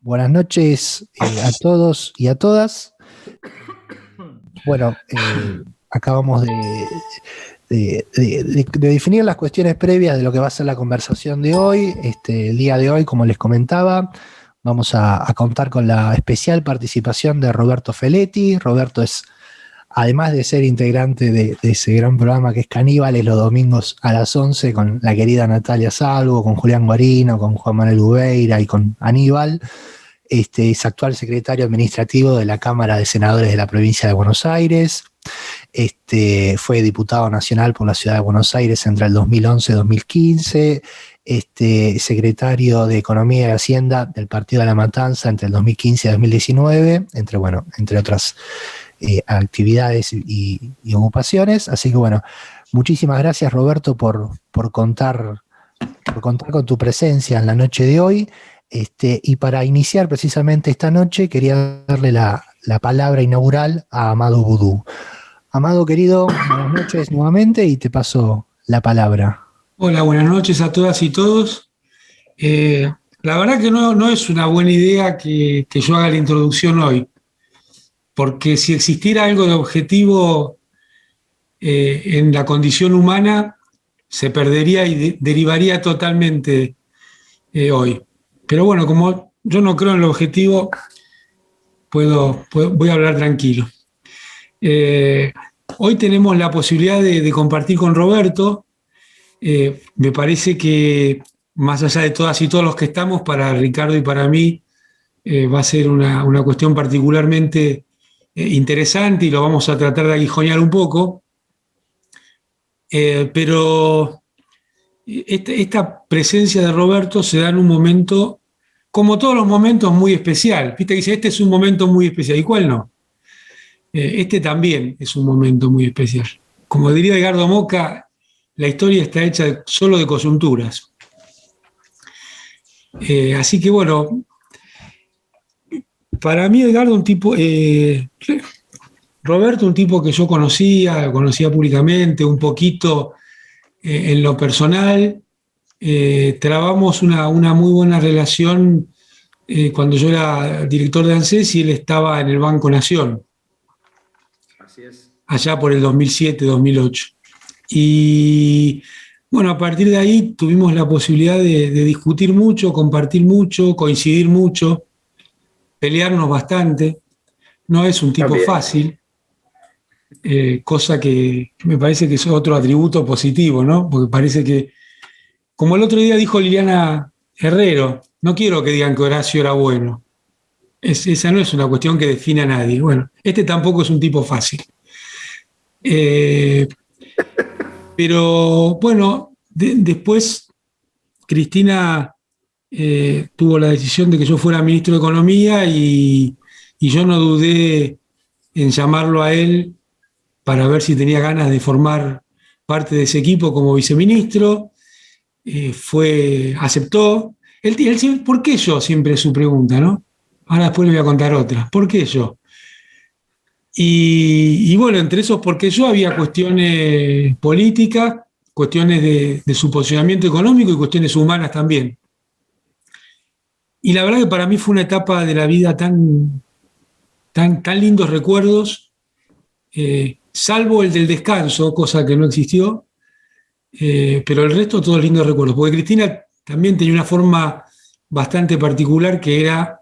Buenas noches a todos y a todas. Bueno, acabamos de definir las cuestiones previas de lo que va a ser la conversación de hoy. El día de hoy, como les comentaba, vamos a contar con la especial participación de Roberto Feletti. Roberto es, además de ser integrante de ese gran programa que es Caníbales los domingos a las 11 con la querida Natalia Salvo, con Julián Guarino, con Juan Manuel Ubeira y con Aníbal. Es actual secretario administrativo de la Cámara de Senadores de la provincia de Buenos Aires. Fue diputado nacional por la ciudad de Buenos Aires entre el 2011 y 2015. Secretario de Economía y Hacienda del Partido de la Matanza entre el 2015 y 2019, entre otras actividades y ocupaciones. Así que bueno, muchísimas gracias, Roberto, por contar con tu presencia en la noche de hoy. Y para iniciar precisamente esta noche, quería darle la palabra inaugural a Amado Vudú. Amado, querido, buenas noches nuevamente y te paso la palabra. Hola, buenas noches a todas y todos. La verdad que no es una buena idea que yo haga la introducción hoy, porque si existiera algo de objetivo en la condición humana, se perdería y derivaría totalmente hoy. Pero bueno, como yo no creo en el objetivo, voy a hablar tranquilo. Hoy tenemos la posibilidad de compartir con Roberto. Me parece que más allá de todas y todos los que estamos, para Ricardo y para mí va a ser una cuestión particularmente interesante y lo vamos a tratar de aguijonear un poco. Pero esta presencia de Roberto se da en un momento, como todos los momentos, muy especial. Viste que dice, este es un momento muy especial. ¿Y cuál no? Este también es un momento muy especial. Como diría Edgardo Moca, la historia está hecha solo de coyunturas. Así que bueno, para mí Edgardo Roberto un tipo que yo conocía públicamente, un poquito en lo personal. Trabamos una muy buena relación cuando yo era director de ANSES y él estaba en el Banco Nación. Así es. Allá por el 2007-2008. Y bueno, a partir de ahí tuvimos la posibilidad de discutir mucho, compartir mucho, coincidir mucho, pelearnos bastante. No es un tipo fácil, cosa que me parece que es otro atributo positivo, ¿no? Porque parece que, como el otro día dijo Liliana Herrero, no quiero que digan que Horacio era bueno. Esa no es una cuestión que define a nadie. Bueno, este tampoco es un tipo fácil. Pero bueno, después Cristina tuvo la decisión de que yo fuera ministro de Economía y yo no dudé en llamarlo a él para ver si tenía ganas de formar parte de ese equipo como viceministro. Aceptó. ¿Por qué yo? Siempre es su pregunta, ¿no? Ahora después le voy a contar otra. ¿Por qué yo? Y bueno, entre esos porque yo había cuestiones políticas, cuestiones de su posicionamiento económico y cuestiones humanas también. Y la verdad que para mí fue una etapa de la vida tan lindos recuerdos, salvo el del descanso, cosa que no existió, pero el resto todos lindos recuerdos, porque Cristina también tenía una forma bastante particular que era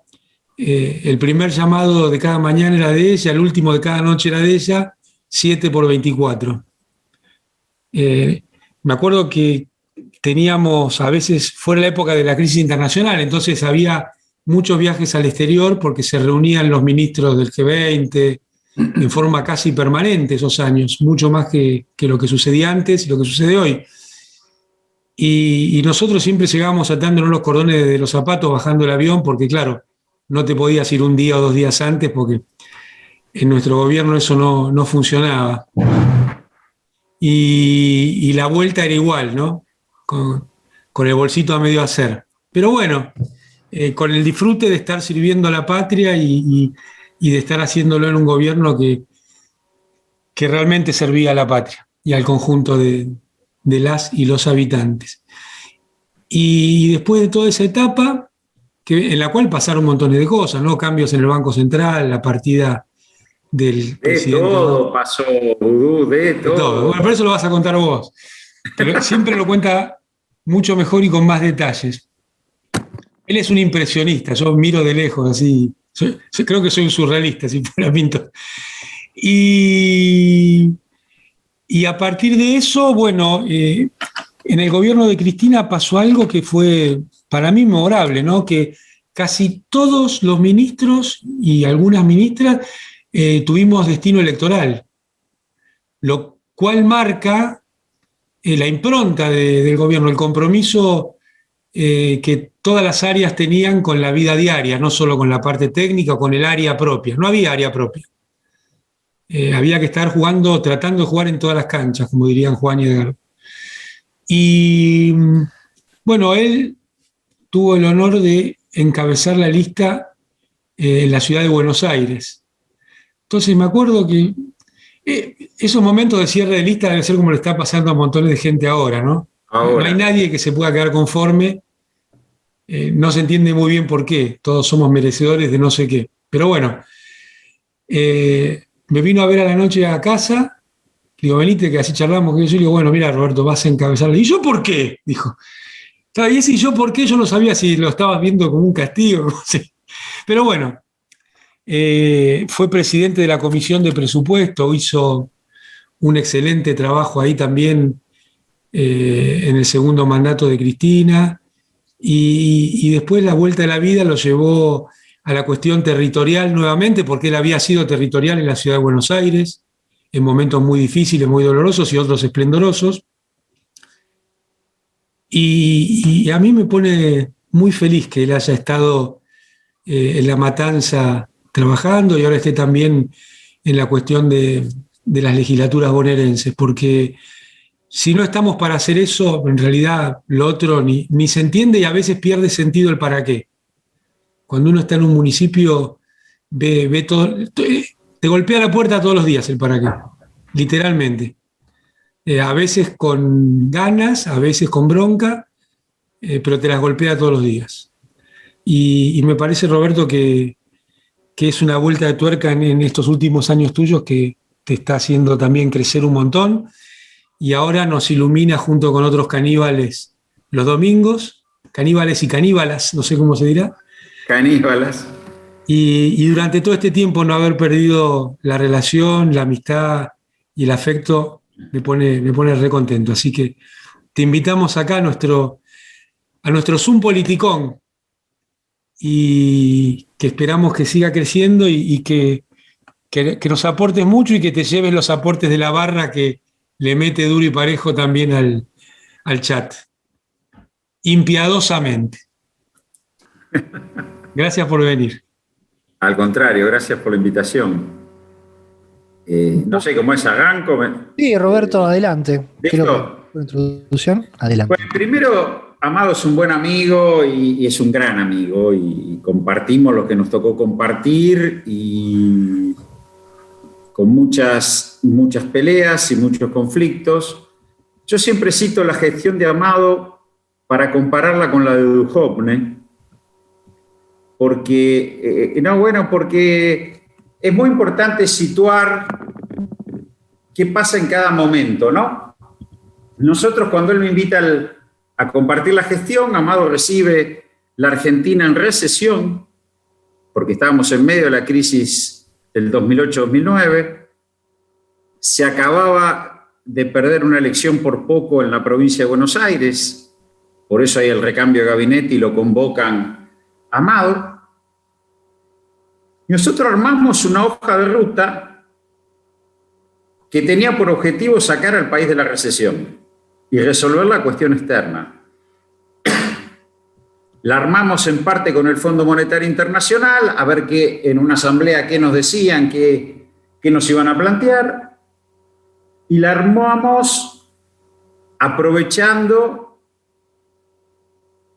el primer llamado de cada mañana era de ella, el último de cada noche era de ella, 7x24. Me acuerdo que teníamos, a veces, fuera la época de la crisis internacional, entonces había muchos viajes al exterior porque se reunían los ministros del G20 en forma casi permanente esos años, mucho más que lo que sucedía antes y lo que sucede hoy. Y nosotros siempre llegábamos atándonos los cordones de los zapatos bajando el avión porque, claro, no te podías ir un día o 2 días antes porque en nuestro gobierno eso no funcionaba. Y la vuelta era igual, ¿no? Con el bolsito a medio hacer. Pero bueno, con el disfrute de estar sirviendo a la patria y de estar haciéndolo en un gobierno que realmente servía a la patria y al conjunto de las y los habitantes. Y después de toda esa etapa, en la cual pasaron un montón de cosas, ¿no? Cambios en el Banco Central, la partida del presidente. De todo pasó, Vudú, de todo. Bueno, por eso lo vas a contar vos. Pero siempre lo cuenta mucho mejor y con más detalles. Él es un impresionista, yo miro de lejos así. Creo que soy un surrealista, si fuera Pinto. Y a partir de eso, bueno, en el gobierno de Cristina pasó algo que fue para mí memorable, ¿no? Que casi todos los ministros y algunas ministras tuvimos destino electoral, lo cual marca la impronta del gobierno, el compromiso que todas las áreas tenían con la vida diaria, no solo con la parte técnica o con el área propia. No había área propia. Había que estar jugando, tratando de jugar en todas las canchas, como dirían Juan y Edgar. Y bueno, él tuvo el honor de encabezar la lista en la ciudad de Buenos Aires. Entonces me acuerdo que esos momentos de cierre de lista deben ser como le está pasando a montones de gente ahora, ¿no? No hay nadie que se pueda quedar conforme. No se entiende muy bien por qué. Todos somos merecedores de no sé qué. Pero bueno, me vino a ver a la noche a casa. Digo, venite, que así charlamos. Y yo digo, bueno, mira, Roberto, vas a encabezarla. ¿Y yo por qué? Dijo. Y ese, ¿y yo por qué? Yo no sabía si lo estabas viendo como un castigo. No sé. Pero bueno, fue presidente de la Comisión de Presupuesto, hizo un excelente trabajo ahí también en el segundo mandato de Cristina, y después la vuelta de la vida lo llevó a la cuestión territorial nuevamente, porque él había sido territorial en la ciudad de Buenos Aires, en momentos muy difíciles, muy dolorosos y otros esplendorosos. Y a mí me pone muy feliz que él haya estado en La Matanza trabajando y ahora esté también en la cuestión de las legislaturas bonaerenses, porque si no estamos para hacer eso, en realidad lo otro ni se entiende y a veces pierde sentido el para qué. Cuando uno está en un municipio, ve todo, te golpea la puerta todos los días el para qué, literalmente. A veces con ganas, a veces con bronca, pero te las golpea todos los días. Y me parece, Roberto, que es una vuelta de tuerca en estos últimos años tuyos que te está haciendo también crecer un montón. Y ahora nos ilumina junto con otros caníbales los domingos, caníbales y caníbalas, no sé cómo se dirá. Caníbalas. Y durante todo este tiempo no haber perdido la relación, la amistad y el afecto me pone re contento. Así que te invitamos acá a nuestro Zoom Politicón y que esperamos que siga creciendo y que nos aportes mucho y que te lleves los aportes de la barra que le mete duro y parejo también al chat. Impiadosamente. Gracias por venir. Al contrario, gracias por la invitación. No sé cómo es, arranco. Sí, Roberto, adelante. ¿Listo? Por introducción, adelante. Bueno, primero, Amado es un buen amigo y es un gran amigo y compartimos lo que nos tocó compartir y con muchas peleas y muchos conflictos. Yo siempre cito la gestión de Amado para compararla con la de Duhovne, porque es muy importante situar qué pasa en cada momento, ¿no? Nosotros, cuando él me invita a compartir la gestión, Amado recibe la Argentina en recesión, porque estábamos en medio de la crisis del 2008-2009, se acababa de perder una elección por poco en la provincia de Buenos Aires, por eso hay el recambio de gabinete y lo convocan a Amado. Nosotros armamos una hoja de ruta que tenía por objetivo sacar al país de la recesión y resolver la cuestión externa. La armamos en parte con el Fondo Monetario Internacional, a ver en una asamblea qué nos decían, qué nos iban a plantear, y la armamos aprovechando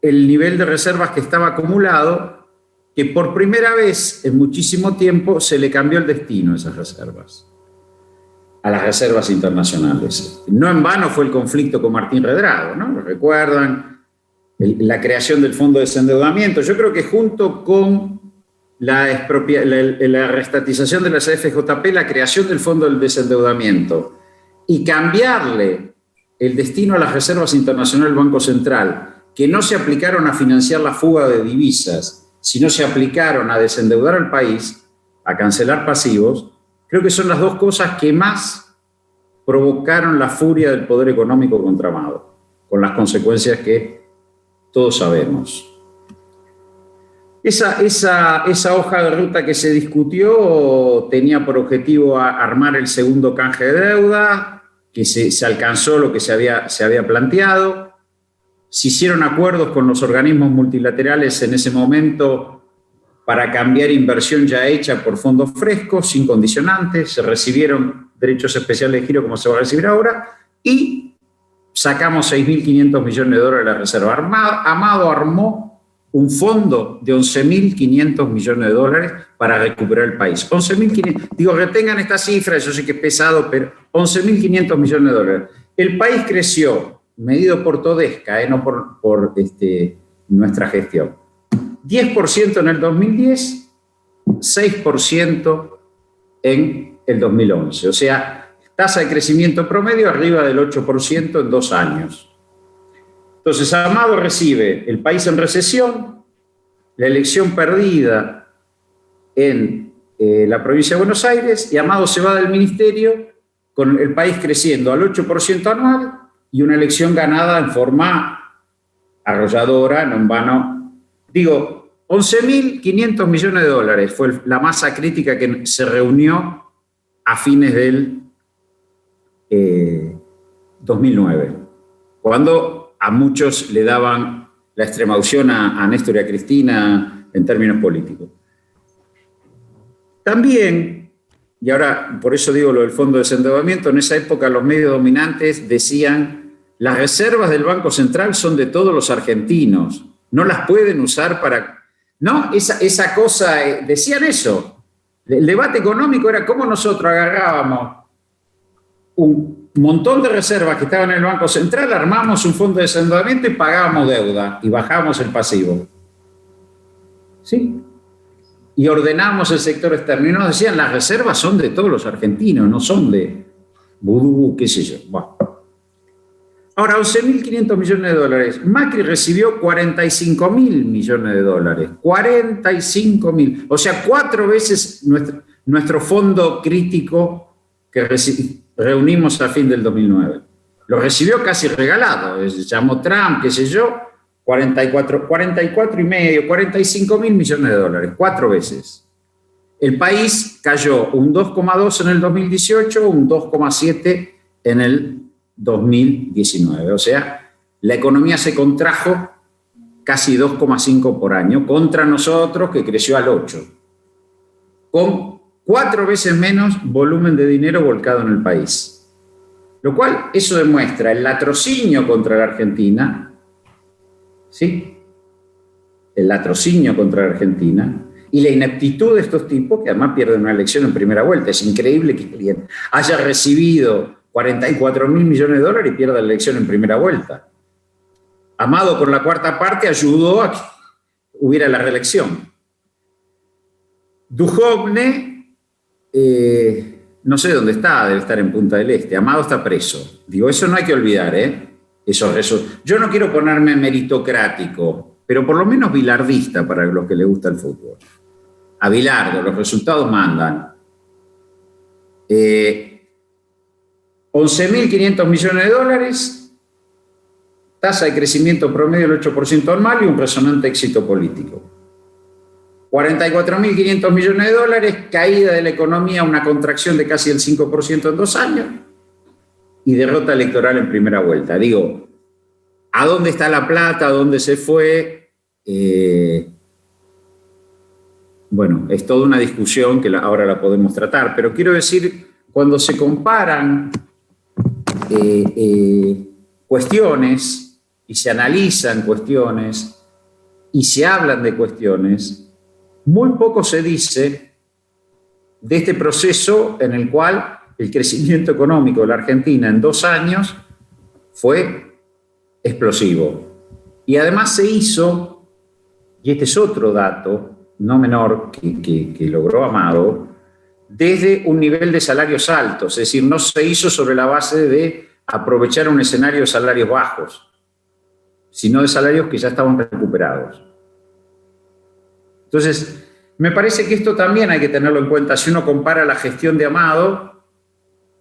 el nivel de reservas que estaba acumulado, que por primera vez en muchísimo tiempo se le cambió el destino a esas reservas, a las reservas internacionales. No en vano fue el conflicto con Martín Redrado, ¿no? ¿Lo recuerdan? la creación del fondo de desendeudamiento. Yo creo que junto con la reestatización de las AFJP, la creación del fondo del desendeudamiento y cambiarle el destino a las reservas internacionales del Banco Central, que no se aplicaron a financiar la fuga de divisas, sino se aplicaron a desendeudar al país, a cancelar pasivos, creo que son las dos cosas que más provocaron la furia del poder económico contra Amado, con las consecuencias que todos sabemos. Esa hoja de ruta que se discutió tenía por objetivo armar el segundo canje de deuda, que se alcanzó lo que se había planteado. Se hicieron acuerdos con los organismos multilaterales en ese momento para cambiar inversión ya hecha por fondos frescos, sin condicionantes. Se recibieron derechos especiales de giro, como se va a recibir ahora, y sacamos 6.500 millones de dólares de la reserva. Amado armó un fondo de 11.500 millones de dólares para recuperar el país. 11.500, digo, retengan esta cifra, yo sé que es pesado, pero 11.500 millones de dólares. El país creció, medido por Todesca, no por nuestra gestión. 10% en el 2010, 6% en el 2011. O sea, tasa de crecimiento promedio arriba del 8% en 2 años. Entonces, Amado recibe el país en recesión, la elección perdida en la provincia de Buenos Aires, y Amado se va del ministerio con el país creciendo al 8% anual y una elección ganada en forma arrolladora, no en vano. Digo, 11.500 millones de dólares fue la masa crítica que se reunió a fines del 2009, cuando a muchos le daban la extremaunción a Néstor y a Cristina en términos políticos. También, y ahora por eso digo lo del fondo de desendeudamiento, en esa época los medios dominantes decían: las reservas del Banco Central son de todos los argentinos, no las pueden usar para... No, esa cosa, decían eso. El debate económico era cómo nosotros agarrábamos un montón de reservas que estaban en el Banco Central, armamos un fondo de desendeudamiento y pagábamos deuda y bajábamos el pasivo. ¿Sí? Y ordenamos el sector externo. Y nos decían, las reservas son de todos los argentinos, no son de vudú, qué sé yo. Bueno. Ahora, 11.500 millones de dólares. Macri recibió 45.000 millones de dólares. 45.000. O sea, 4 veces nuestro fondo crítico que reunimos a fin del 2009. Lo recibió casi regalado. Se llamó Trump, qué sé yo. 45.000 millones de dólares. 4 veces. El país cayó un 2,2 en el 2018, un 2,7 en el 2019. O sea, la economía se contrajo casi 2,5 por año contra nosotros, que creció al 8, con 4 veces menos volumen de dinero volcado en el país. Lo cual, eso demuestra el latrocinio contra la Argentina, ¿sí? El latrocinio contra la Argentina y la ineptitud de estos tipos, que además pierden una elección en primera vuelta. Es increíble que alguien haya recibido 44.000 millones de dólares y pierda la elección en primera vuelta. Amado, con la cuarta parte, ayudó a que hubiera la reelección. Duhovne, no sé dónde está, debe estar en Punta del Este. Amado está preso. Digo, eso no hay que olvidar, Eso. Yo no quiero ponerme meritocrático, pero por lo menos bilardista para los que les gusta el fútbol. A Bilardo, los resultados mandan. 11.500 millones de dólares, tasa de crecimiento promedio del 8% anual y un resonante éxito político. 44.500 millones de dólares, caída de la economía, una contracción de casi el 5% en 2 años y derrota electoral en primera vuelta. Digo, ¿a dónde está la plata? ¿A dónde se fue? Bueno, es toda una discusión que ahora la podemos tratar, pero quiero decir, cuando se comparan cuestiones y se analizan cuestiones y se hablan de cuestiones, muy poco se dice de este proceso en el cual el crecimiento económico de la Argentina en 2 años fue explosivo. Y además se hizo, y este es otro dato no menor que logró Amado, desde un nivel de salarios altos, es decir, no se hizo sobre la base de aprovechar un escenario de salarios bajos, sino de salarios que ya estaban recuperados. Entonces, me parece que esto también hay que tenerlo en cuenta. Si uno compara la gestión de Amado,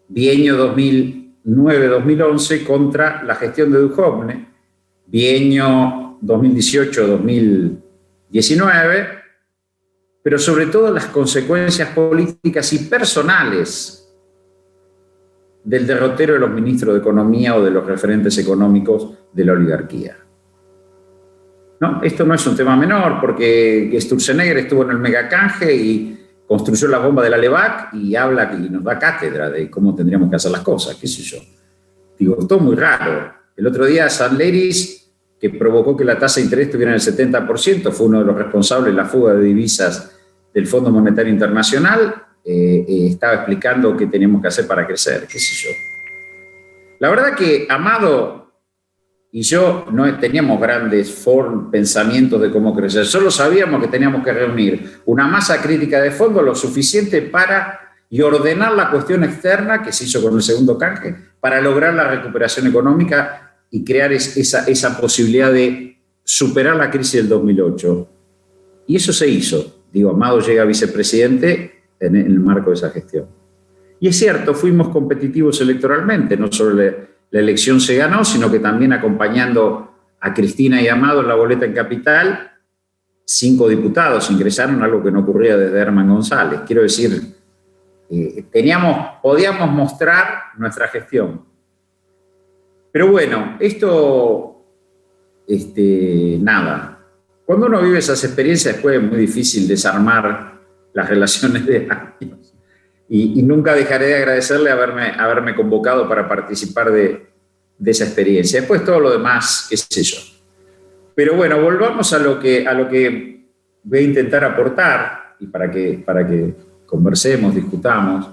bienio 2009-2011, contra la gestión de Duhovne, bienio 2018-2019, pero sobre todo las consecuencias políticas y personales del derrotero de los ministros de Economía o de los referentes económicos de la oligarquía. ¿No? Esto no es un tema menor, porque Sturzenegger estuvo en el megacanje y construyó la bomba de la LEVAC y habla y nos da cátedra de cómo tendríamos que hacer las cosas, qué sé yo. Digo, todo muy raro. El otro día Sanleris, que provocó que la tasa de interés estuviera en el 70%, fue uno de los responsables de la fuga de divisas del Fondo Monetario Internacional, estaba explicando qué teníamos que hacer para crecer, qué sé yo. La verdad que Amado y yo no teníamos grandes pensamientos de cómo crecer, solo sabíamos que teníamos que reunir una masa crítica de fondo lo suficiente para y ordenar la cuestión externa, que se hizo con el segundo canje, para lograr la recuperación económica y crear esa posibilidad de superar la crisis del 2008. Y eso se hizo. Digo, Amado llega a vicepresidente en el marco de esa gestión. Y es cierto, fuimos competitivos electoralmente, no solo la elección se ganó, sino que también acompañando a Cristina y Amado en la boleta en Capital, 5 diputados ingresaron, algo que no ocurría desde Herman González. Quiero decir, podíamos mostrar nuestra gestión. Pero bueno, esto, nada. Cuando uno vive esas experiencias, después es muy difícil desarmar las relaciones de años. Y nunca dejaré de agradecerle haberme convocado para participar de esa experiencia. Después todo lo demás, qué sé yo. Pero bueno, volvamos a lo que voy a intentar aportar y para que conversemos, discutamos.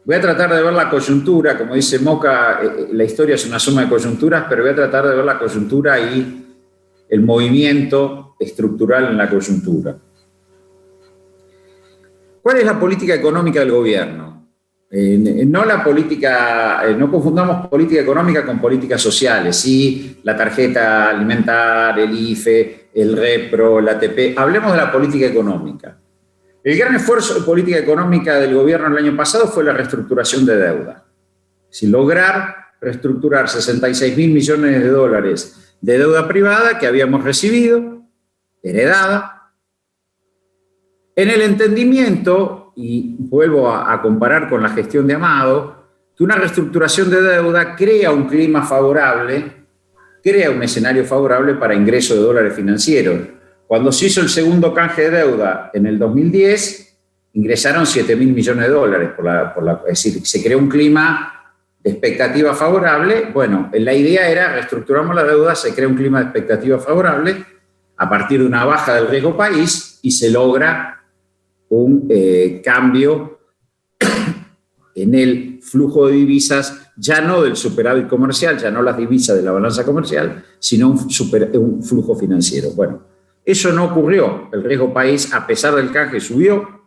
Voy a tratar de ver la coyuntura, como dice Moca, la historia es una suma de coyunturas, pero voy a tratar de ver la coyuntura y el movimiento estructural en la coyuntura. ¿Cuál es la política económica del gobierno? No confundamos política económica con políticas sociales, ¿sí? La tarjeta alimentar, el IFE, el REPRO, la ATP. Hablemos de la política económica. El gran esfuerzo de política económica del gobierno el año pasado fue la reestructuración de deuda. Es decir, lograr reestructurar 66.000 millones de dólares de deuda privada que habíamos recibido, heredada, en el entendimiento, y vuelvo a comparar con la gestión de Amado, que una reestructuración de deuda crea un clima favorable, crea un escenario favorable para ingreso de dólares financieros. Cuando se hizo el segundo canje de deuda en el 2010, ingresaron 7.000 millones de dólares, es decir, se creó un clima de expectativa favorable. Bueno, la idea era reestructuramos la deuda, se crea un clima de expectativa favorable a partir de una baja del riesgo país y se logra un cambio en el flujo de divisas, ya no del superávit comercial, ya no las divisas de la balanza comercial, sino un flujo financiero. Bueno, eso no ocurrió. El riesgo país, a pesar del canje, subió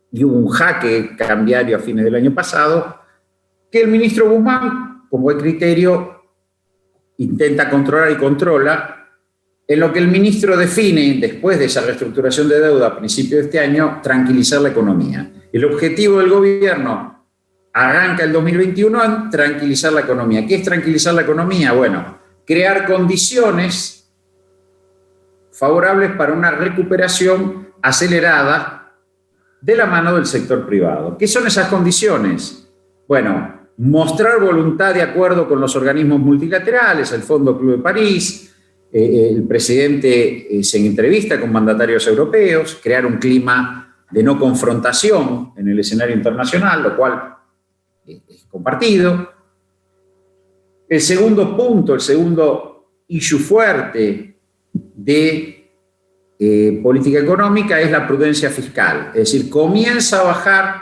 y hubo un jaque cambiario a fines del año pasado que el ministro Guzmán, con buen criterio, intenta controlar y controla. En lo que el ministro define, después de esa reestructuración de deuda a principios de este año, tranquilizar la economía. El objetivo del gobierno arranca el 2021 en tranquilizar la economía. ¿Qué es tranquilizar la economía? Bueno, crear condiciones favorables para una recuperación acelerada de la mano del sector privado. ¿Qué son esas condiciones? Bueno, mostrar voluntad de acuerdo con los organismos multilaterales, el Fondo Club de París. El presidente se entrevista con mandatarios europeos, crear un clima de no confrontación en el escenario internacional, lo cual es compartido. El segundo punto, el segundo issue fuerte de política económica es la prudencia fiscal. Es decir, comienza a bajar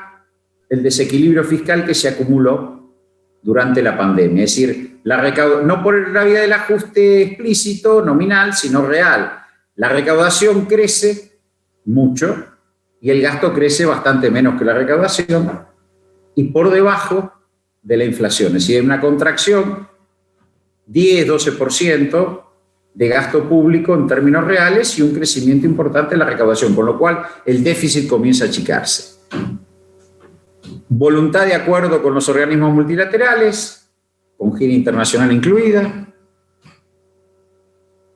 el desequilibrio fiscal que se acumuló durante la pandemia. Es decir, no por la vía del ajuste explícito, nominal, sino real. La recaudación crece mucho y el gasto crece bastante menos que la recaudación y por debajo de la inflación. Es decir, hay una contracción 10-12% de gasto público en términos reales y un crecimiento importante en la recaudación, con lo cual el déficit comienza a achicarse. Voluntad de acuerdo con los organismos multilaterales, con gira internacional incluida,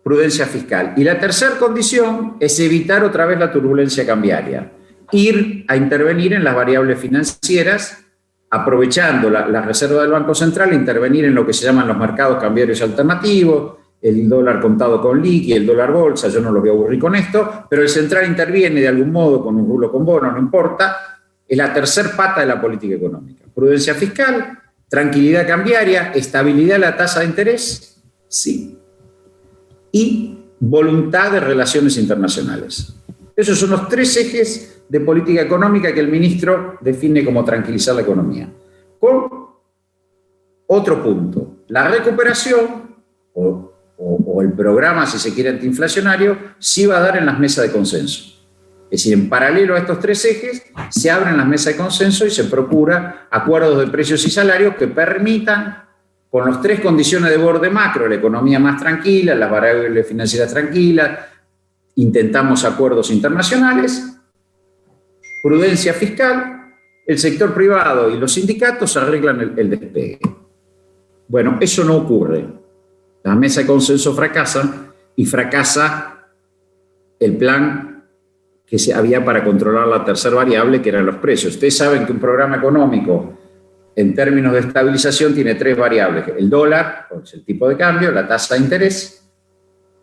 prudencia fiscal. Y la tercera condición es evitar otra vez la turbulencia cambiaria, ir a intervenir en las variables financieras, aprovechando la reserva del Banco Central, intervenir en lo que se llaman los mercados cambiarios alternativos, el dólar contado con liqui, el dólar bolsa, yo no los voy a aburrir con esto, pero el central interviene de algún modo con un rulo con bono, no importa, es la tercera pata de la política económica. Prudencia fiscal, tranquilidad cambiaria, estabilidad de la tasa de interés, sí, y voluntad de relaciones internacionales. Esos son los tres ejes de política económica que el ministro define como tranquilizar la economía. Con otro punto, la recuperación o el programa, si se quiere, antiinflacionario, sí va a dar en las mesas de consenso. Es decir, en paralelo a estos tres ejes, se abren las mesas de consenso y se procura acuerdos de precios y salarios que permitan, con las tres condiciones de borde macro, la economía más tranquila, las variables financieras tranquilas, intentamos acuerdos internacionales, prudencia fiscal, el sector privado y los sindicatos arreglan el despegue. Bueno, eso no ocurre. La mesa de consenso fracasa y fracasa el plan que se había para controlar la tercera variable, que eran los precios. Ustedes saben que un programa económico, en términos de estabilización, tiene tres variables: el dólar, es el tipo de cambio, la tasa de interés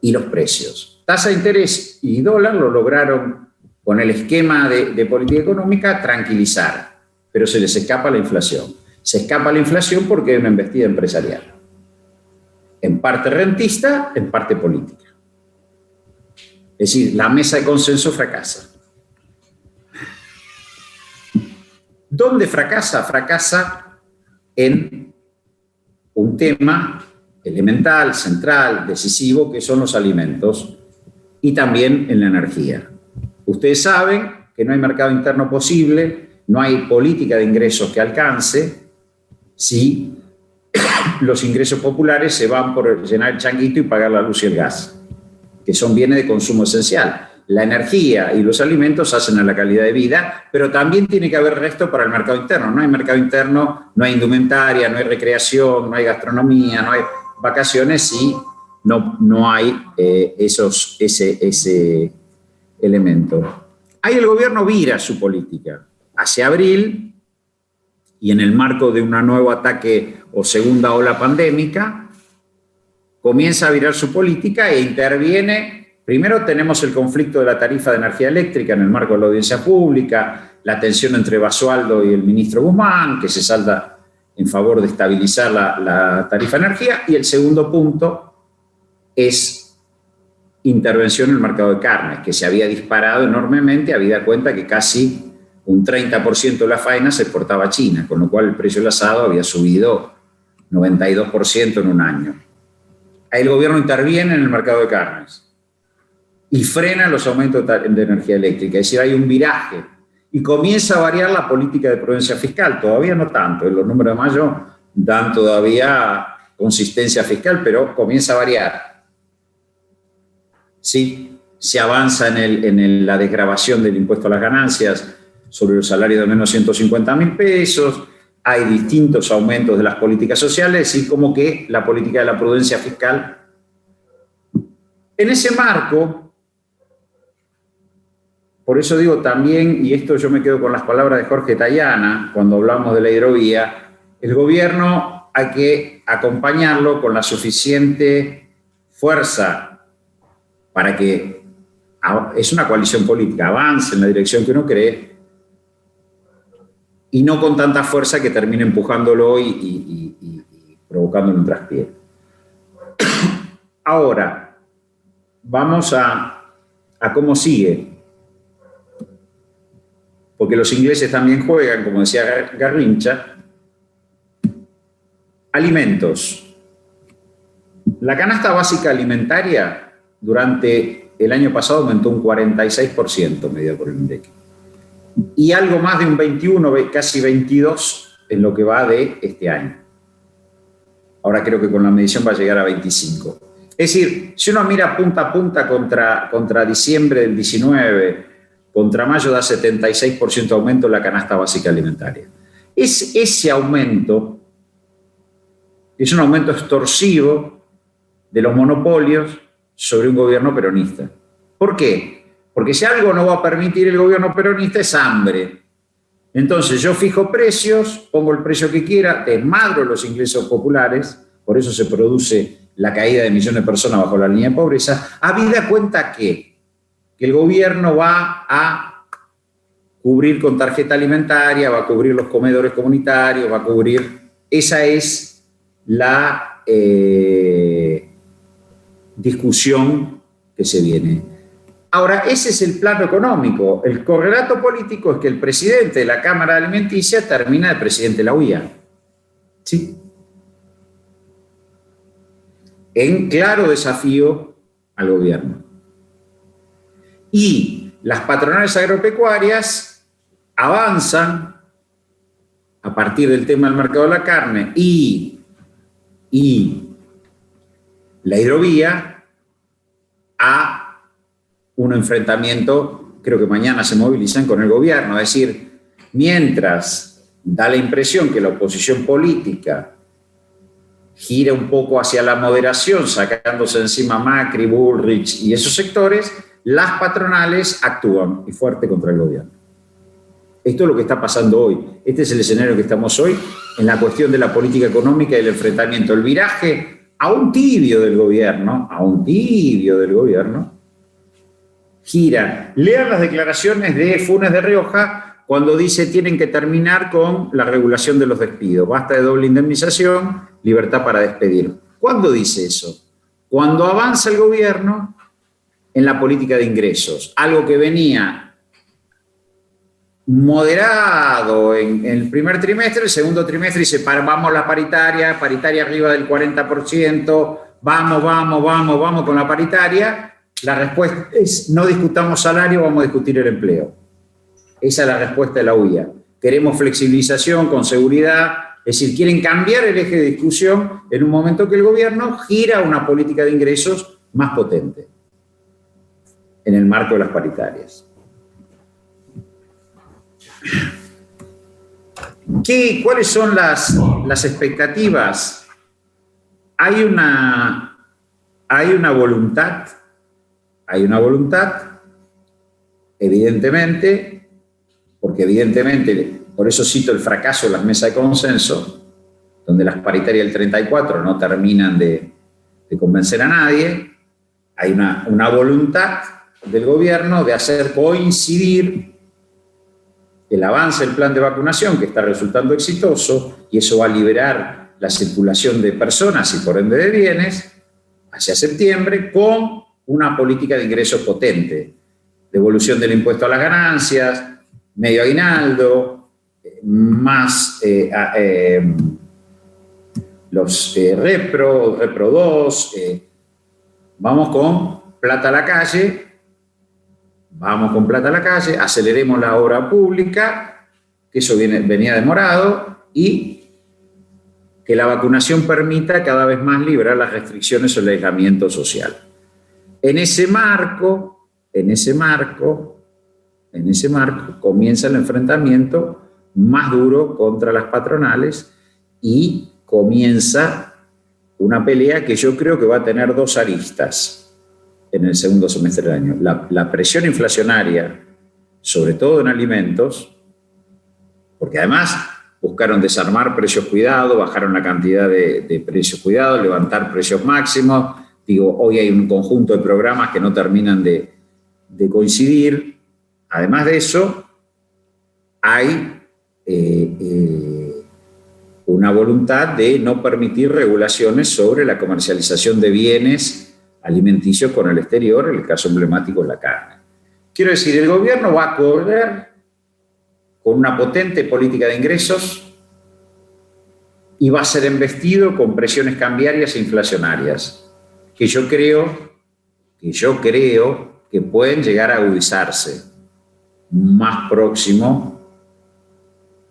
y los precios. Tasa de interés y dólar lo lograron con el esquema de política económica tranquilizar, pero se les escapa la inflación. Se escapa la inflación porque hay una embestida empresarial, en parte rentista, en parte política. Es decir, la mesa de consenso fracasa. ¿Dónde fracasa? Fracasa en un tema elemental, central, decisivo, que son los alimentos, y también en la energía. Ustedes saben que no hay mercado interno posible, no hay política de ingresos que alcance si los ingresos populares se van por llenar el changuito y pagar la luz y el gas, que son bienes de consumo esencial. La energía y los alimentos hacen a la calidad de vida, pero también tiene que haber resto para el mercado interno. No hay mercado interno, no hay indumentaria, no hay recreación, no hay gastronomía, no hay vacaciones y no hay ese elemento. Ahí el gobierno vira su política. Hacia abril, y en el marco de un nuevo ataque o segunda ola pandémica, comienza a virar su política e interviene. Primero tenemos el conflicto de la tarifa de energía eléctrica en el marco de la audiencia pública, la tensión entre Basualdo y el ministro Guzmán, que se salda en favor de estabilizar la tarifa de energía, y el segundo punto es intervención en el mercado de carnes, que se había disparado enormemente, habida cuenta que casi un 30% de la faena se exportaba a China, con lo cual el precio del asado había subido 92% en un año. Ahí el gobierno interviene en el mercado de carnes y frena los aumentos de energía eléctrica, es decir, hay un viraje y comienza a variar la política de prudencia fiscal, todavía no tanto, los números de mayo dan todavía consistencia fiscal, pero comienza a variar. Sí, se avanza en la desgravación del impuesto a las ganancias sobre los salarios de menos 150.000 pesos, hay distintos aumentos de las políticas sociales y como que la política de la prudencia fiscal. En ese marco, por eso digo también, y esto yo me quedo con las palabras de Jorge Tayana, cuando hablamos de la hidrovía, el gobierno hay que acompañarlo con la suficiente fuerza para que, es una coalición política, avance en la dirección que uno cree, y no con tanta fuerza que termine empujándolo y provocándole un traspié. Ahora, vamos a cómo sigue. Porque los ingleses también juegan, como decía Garrincha, alimentos. La canasta básica alimentaria durante el año pasado aumentó un 46%, medida por el INDEC. Y algo más de un 21, casi 22 en lo que va de este año. Ahora creo que con la medición va a llegar a 25. Es decir, si uno mira punta a punta contra diciembre del 19, contra mayo da 76% de aumento en la canasta básica alimentaria. Ese aumento es un aumento extorsivo de los monopolios sobre un gobierno peronista. ¿Por qué? Porque si algo no va a permitir el gobierno peronista es hambre. Entonces yo fijo precios, pongo el precio que quiera, desmadro los ingresos populares, por eso se produce la caída de millones de personas bajo la línea de pobreza, habida cuenta que el gobierno va a cubrir con tarjeta alimentaria, va a cubrir los comedores comunitarios, va a cubrir... Esa es la discusión que se viene. Ahora, ese es el plano económico. El correlato político es que el presidente de la Cámara Alimenticia termina de presidente de la UIA. ¿Sí? En claro desafío al gobierno. Y las patronales agropecuarias avanzan a partir del tema del mercado de la carne y la hidrovía a un enfrentamiento, creo que mañana se movilizan con el gobierno, es decir, mientras da la impresión que la oposición política gira un poco hacia la moderación, sacándose encima Macri, Bullrich y esos sectores, las patronales actúan y fuerte contra el gobierno. Esto es lo que está pasando hoy. Este es el escenario que estamos hoy en la cuestión de la política económica y el enfrentamiento. El viraje a un tibio del gobierno, gira. Lean las declaraciones de Funes de Rioja cuando dice tienen que terminar con la regulación de los despidos. Basta de doble indemnización, libertad para despedir. ¿Cuándo dice eso? Cuando avanza el gobierno en la política de ingresos, algo que venía moderado en el primer trimestre, el segundo trimestre dice, vamos a la paritaria arriba del 40%, vamos con la paritaria. La respuesta es, no discutamos salario, vamos a discutir el empleo. Esa es la respuesta de la UIA. Queremos flexibilización con seguridad, es decir, quieren cambiar el eje de discusión en un momento que el gobierno gira una política de ingresos más potente en el marco de las paritarias. ¿Cuáles son las expectativas? Hay una voluntad, evidentemente, porque evidentemente, por eso cito el fracaso de las mesas de consenso, donde las paritarias del 34 no terminan de convencer a nadie. Hay una voluntad del gobierno de hacer coincidir el avance del plan de vacunación, que está resultando exitoso, y eso va a liberar la circulación de personas y por ende de bienes hacia septiembre, con una política de ingresos potente, devolución del impuesto a las ganancias, medio aguinaldo, más los Repro 2, vamos con plata a la calle, aceleremos la obra pública, que eso venía demorado, y que la vacunación permita cada vez más liberar las restricciones sobre el aislamiento social. En ese marco comienza el enfrentamiento más duro contra las patronales y comienza una pelea que yo creo que va a tener dos aristas en el segundo semestre del año. La presión inflacionaria, sobre todo en alimentos, porque además buscaron desarmar precios cuidados, bajaron la cantidad de precios cuidados, levantar precios máximos. Digo, hoy hay un conjunto de programas que no terminan de coincidir. Además de eso, hay una voluntad de no permitir regulaciones sobre la comercialización de bienes alimenticios con el exterior, en el caso emblemático es la carne. Quiero decir, el gobierno va a correr con una potente política de ingresos y va a ser embestido con presiones cambiarias e inflacionarias. que yo creo que pueden llegar a agudizarse más próximo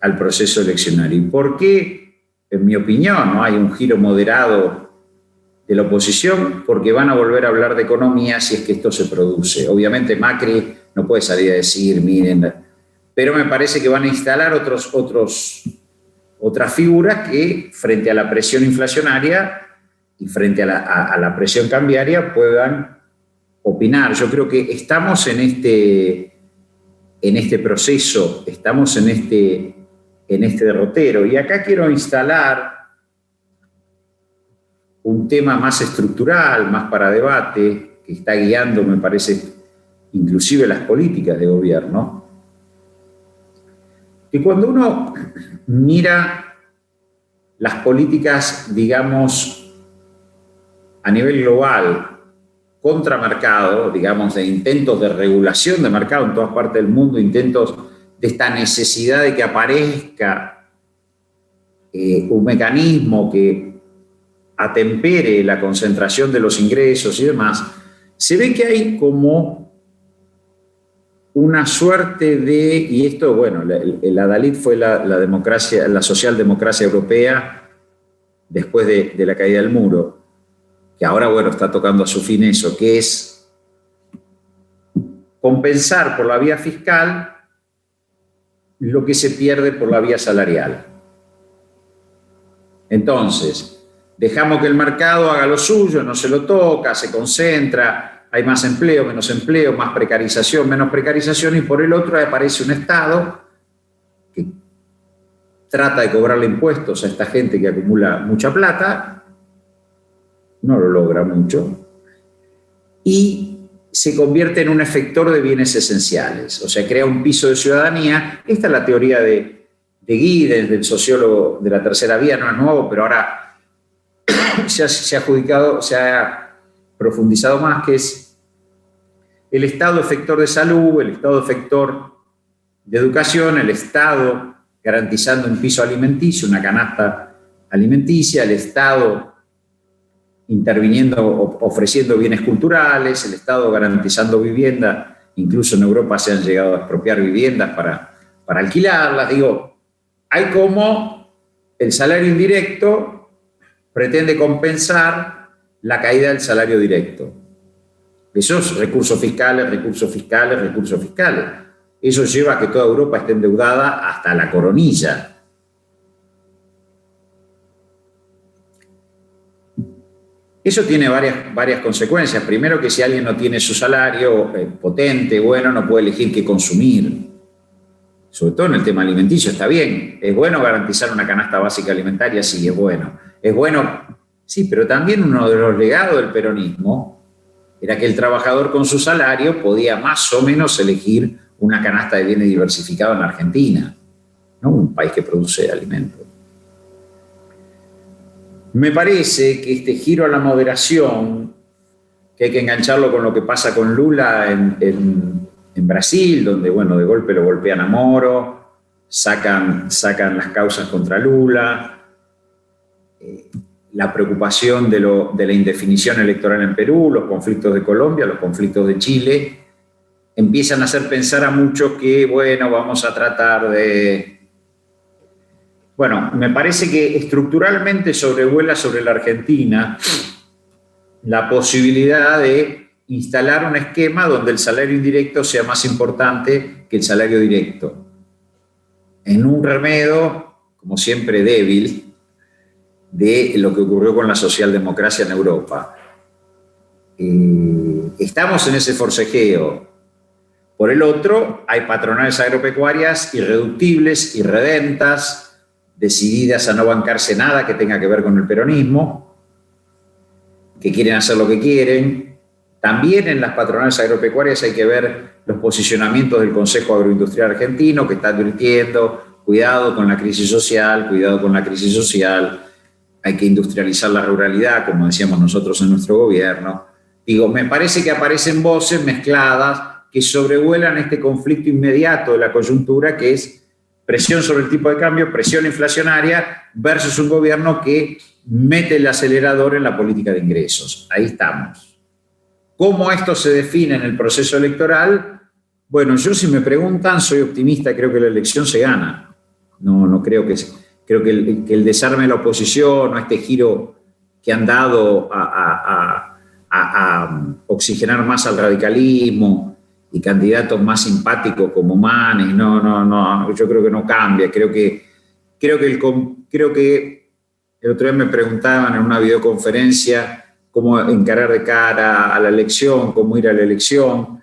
al proceso eleccionario. ¿Y por qué? En mi opinión, ¿no? Hay un giro moderado de la oposición porque van a volver a hablar de economía si es que esto se produce. Obviamente Macri no puede salir a decir, miren, pero me parece que van a instalar otras figuras que frente a la presión inflacionaria y frente a la presión cambiaria puedan opinar. Yo creo que estamos en este proceso, estamos en este derrotero. Y acá quiero instalar un tema más estructural, más para debate, que está guiando, me parece, inclusive las políticas de gobierno. Que cuando uno mira las políticas, digamos, a nivel global, contra mercado, digamos, de intentos de regulación de mercado en todas partes del mundo, intentos de esta necesidad de que aparezca un mecanismo que atempere la concentración de los ingresos y demás, se ve que hay como una suerte de, y esto, bueno, el adalid fue la democracia, la socialdemocracia europea después de la caída del muro, que ahora, bueno, está tocando a su fin eso, que es compensar por la vía fiscal lo que se pierde por la vía salarial. Entonces, dejamos que el mercado haga lo suyo, no se lo toca, se concentra, hay más empleo, más precarización, menos precarización, y por el otro aparece un Estado que trata de cobrarle impuestos a esta gente que acumula mucha plata, no lo logra mucho, y se convierte en un efector de bienes esenciales, o sea, crea un piso de ciudadanía. Esta es la teoría de Giddens, del sociólogo de la tercera vía, no es nuevo, pero ahora se ha profundizado más, que es el Estado efector de salud, el Estado efector de educación, el Estado garantizando un piso alimenticio, una canasta alimenticia, el Estado interviniendo, ofreciendo bienes culturales, el Estado garantizando vivienda. Incluso en Europa se han llegado a expropiar viviendas para alquilarlas. Digo, hay como el salario indirecto pretende compensar la caída del salario directo. Esos recursos fiscales. Eso lleva a que toda Europa esté endeudada hasta la coronilla. Eso tiene varias consecuencias. Primero, que si alguien no tiene su salario potente, bueno, no puede elegir qué consumir. Sobre todo en el tema alimenticio, está bien. ¿Es bueno garantizar una canasta básica alimentaria? Sí, es bueno. Es bueno, sí, pero también uno de los legados del peronismo era que el trabajador con su salario podía más o menos elegir una canasta de bienes diversificados en la Argentina, ¿no? Un país que produce alimentos. Me parece que este giro a la moderación, que hay que engancharlo con lo que pasa con Lula en Brasil, donde, bueno, de golpe lo golpean a Moro, sacan las causas contra Lula, la preocupación de la indefinición electoral en Perú, los conflictos de Colombia, los conflictos de Chile, empiezan a hacer pensar a muchos que, bueno, vamos a tratar de... Bueno, me parece que estructuralmente sobrevuela sobre la Argentina la posibilidad de instalar un esquema donde el salario indirecto sea más importante que el salario directo. En un remedio, como siempre, débil de lo que ocurrió con la socialdemocracia en Europa. Estamos en ese forcejeo. Por el otro, hay patronales agropecuarias irreductibles, irredentas, decididas a no bancarse nada que tenga que ver con el peronismo, que quieren hacer lo que quieren. También en las patronales agropecuarias hay que ver los posicionamientos del Consejo Agroindustrial Argentino, que está advirtiendo, cuidado con la crisis social, hay que industrializar la ruralidad, como decíamos nosotros en nuestro gobierno. Digo, me parece que aparecen voces mezcladas que sobrevuelan este conflicto inmediato de la coyuntura, que es presión sobre el tipo de cambio, presión inflacionaria, versus un gobierno que mete el acelerador en la política de ingresos. Ahí estamos. ¿Cómo esto se define en el proceso electoral? Bueno, yo, si me preguntan, soy optimista, creo que la elección se gana. No creo que... Creo que el desarme de la oposición o este giro que han dado a oxigenar más al radicalismo y candidatos más simpáticos como Manes, yo creo que no cambia. Creo que el otro día me preguntaban en una videoconferencia cómo encarar de cara a la elección, cómo ir a la elección.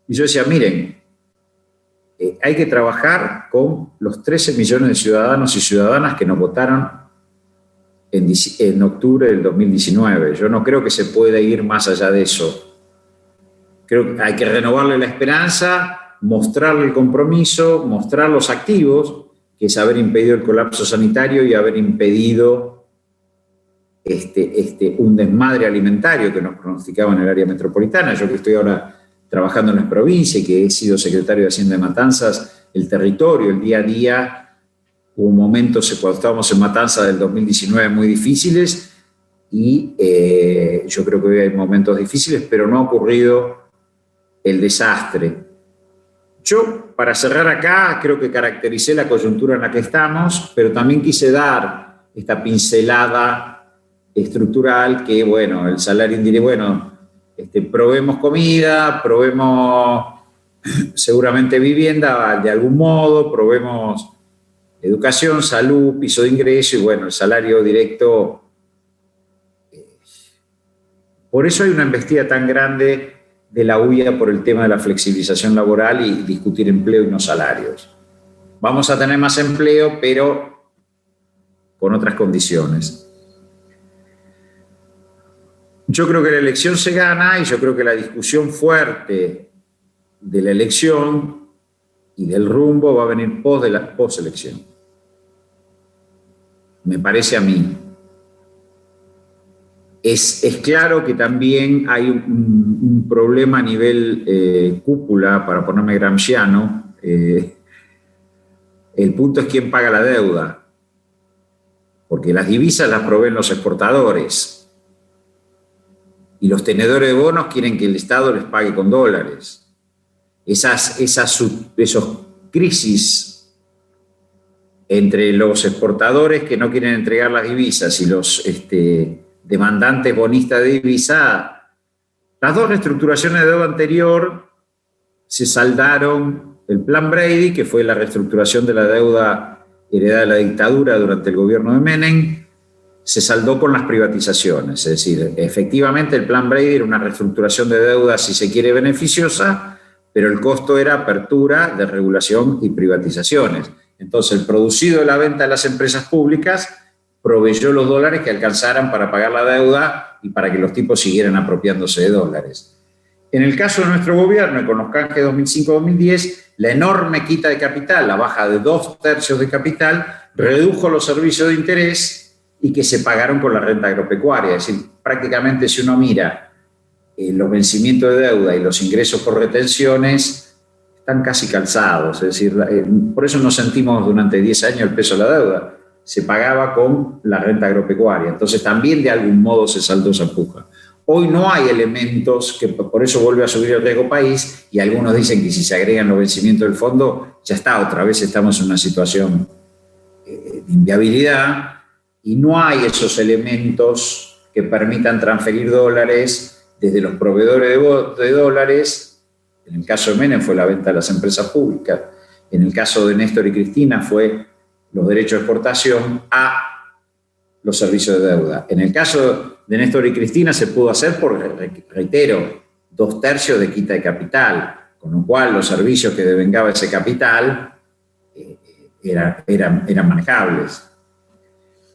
Y yo decía, miren, hay que trabajar con los 13 millones de ciudadanos y ciudadanas que nos votaron en octubre del 2019. Yo no creo que se pueda ir más allá de eso. Creo que hay que renovarle la esperanza, mostrarle el compromiso, mostrar los activos, que es haber impedido el colapso sanitario y haber impedido un desmadre alimentario que nos pronosticaba en el área metropolitana. Yo que estoy ahora trabajando en las provincias y que he sido secretario de Hacienda de Matanzas, el territorio, el día a día, hubo momentos cuando estábamos en Matanzas del 2019 muy difíciles y yo creo que hoy hay momentos difíciles, pero no ha ocurrido el desastre. Yo, para cerrar acá, creo que caractericé la coyuntura en la que estamos, pero también quise dar esta pincelada estructural que, bueno, el salario indirecto, bueno, probemos comida, probemos seguramente vivienda de algún modo, probemos educación, salud, piso de ingreso y bueno, el salario directo. Por eso hay una embestida tan grande de la huida por el tema de la flexibilización laboral y discutir empleo y no salarios. Vamos a tener más empleo, pero con otras condiciones. Yo creo que la elección se gana y yo creo que la discusión fuerte de la elección y del rumbo va a venir post-elección. Me parece a mí. Es claro que también hay un problema a nivel cúpula, para ponerme gramsciano. El punto es quién paga la deuda, porque las divisas las proveen los exportadores. Y los tenedores de bonos quieren que el Estado les pague con dólares. Esas crisis entre los exportadores que no quieren entregar las divisas y los demandantes bonistas de divisa, las dos reestructuraciones de deuda anterior se saldaron. El plan Brady, que fue la reestructuración de la deuda heredada de la dictadura durante el gobierno de Menem, se saldó con las privatizaciones. Es decir, efectivamente el plan Brady era una reestructuración de deuda, si se quiere, beneficiosa, pero el costo era apertura, desregulación y privatizaciones. Entonces, el producido de la venta de las empresas públicas proveyó los dólares que alcanzaran para pagar la deuda y para que los tipos siguieran apropiándose de dólares. En el caso de nuestro gobierno, con los canjes 2005-2010, la enorme quita de capital, la baja de 2/3 de capital, redujo los servicios de interés y que se pagaron con la renta agropecuaria. Es decir, prácticamente si uno mira los vencimientos de deuda y los ingresos por retenciones, están casi calzados. Es decir, por eso nos sentimos durante 10 años el peso de la deuda. Se pagaba con la renta agropecuaria. Entonces también de algún modo se saldó esa puja. Hoy no hay elementos, que por eso vuelve a subir el riesgo país, y algunos dicen que si se agregan los vencimientos del fondo, ya está, otra vez estamos en una situación de inviabilidad, y no hay esos elementos que permitan transferir dólares desde los proveedores de dólares. En el caso de Menem fue la venta de las empresas públicas, en el caso de Néstor y Cristina fue los derechos de exportación a los servicios de deuda. En el caso de Néstor y Cristina se pudo hacer por, reitero, 2/3 de quita de capital, con lo cual los servicios que devengaba ese capital eran manejables.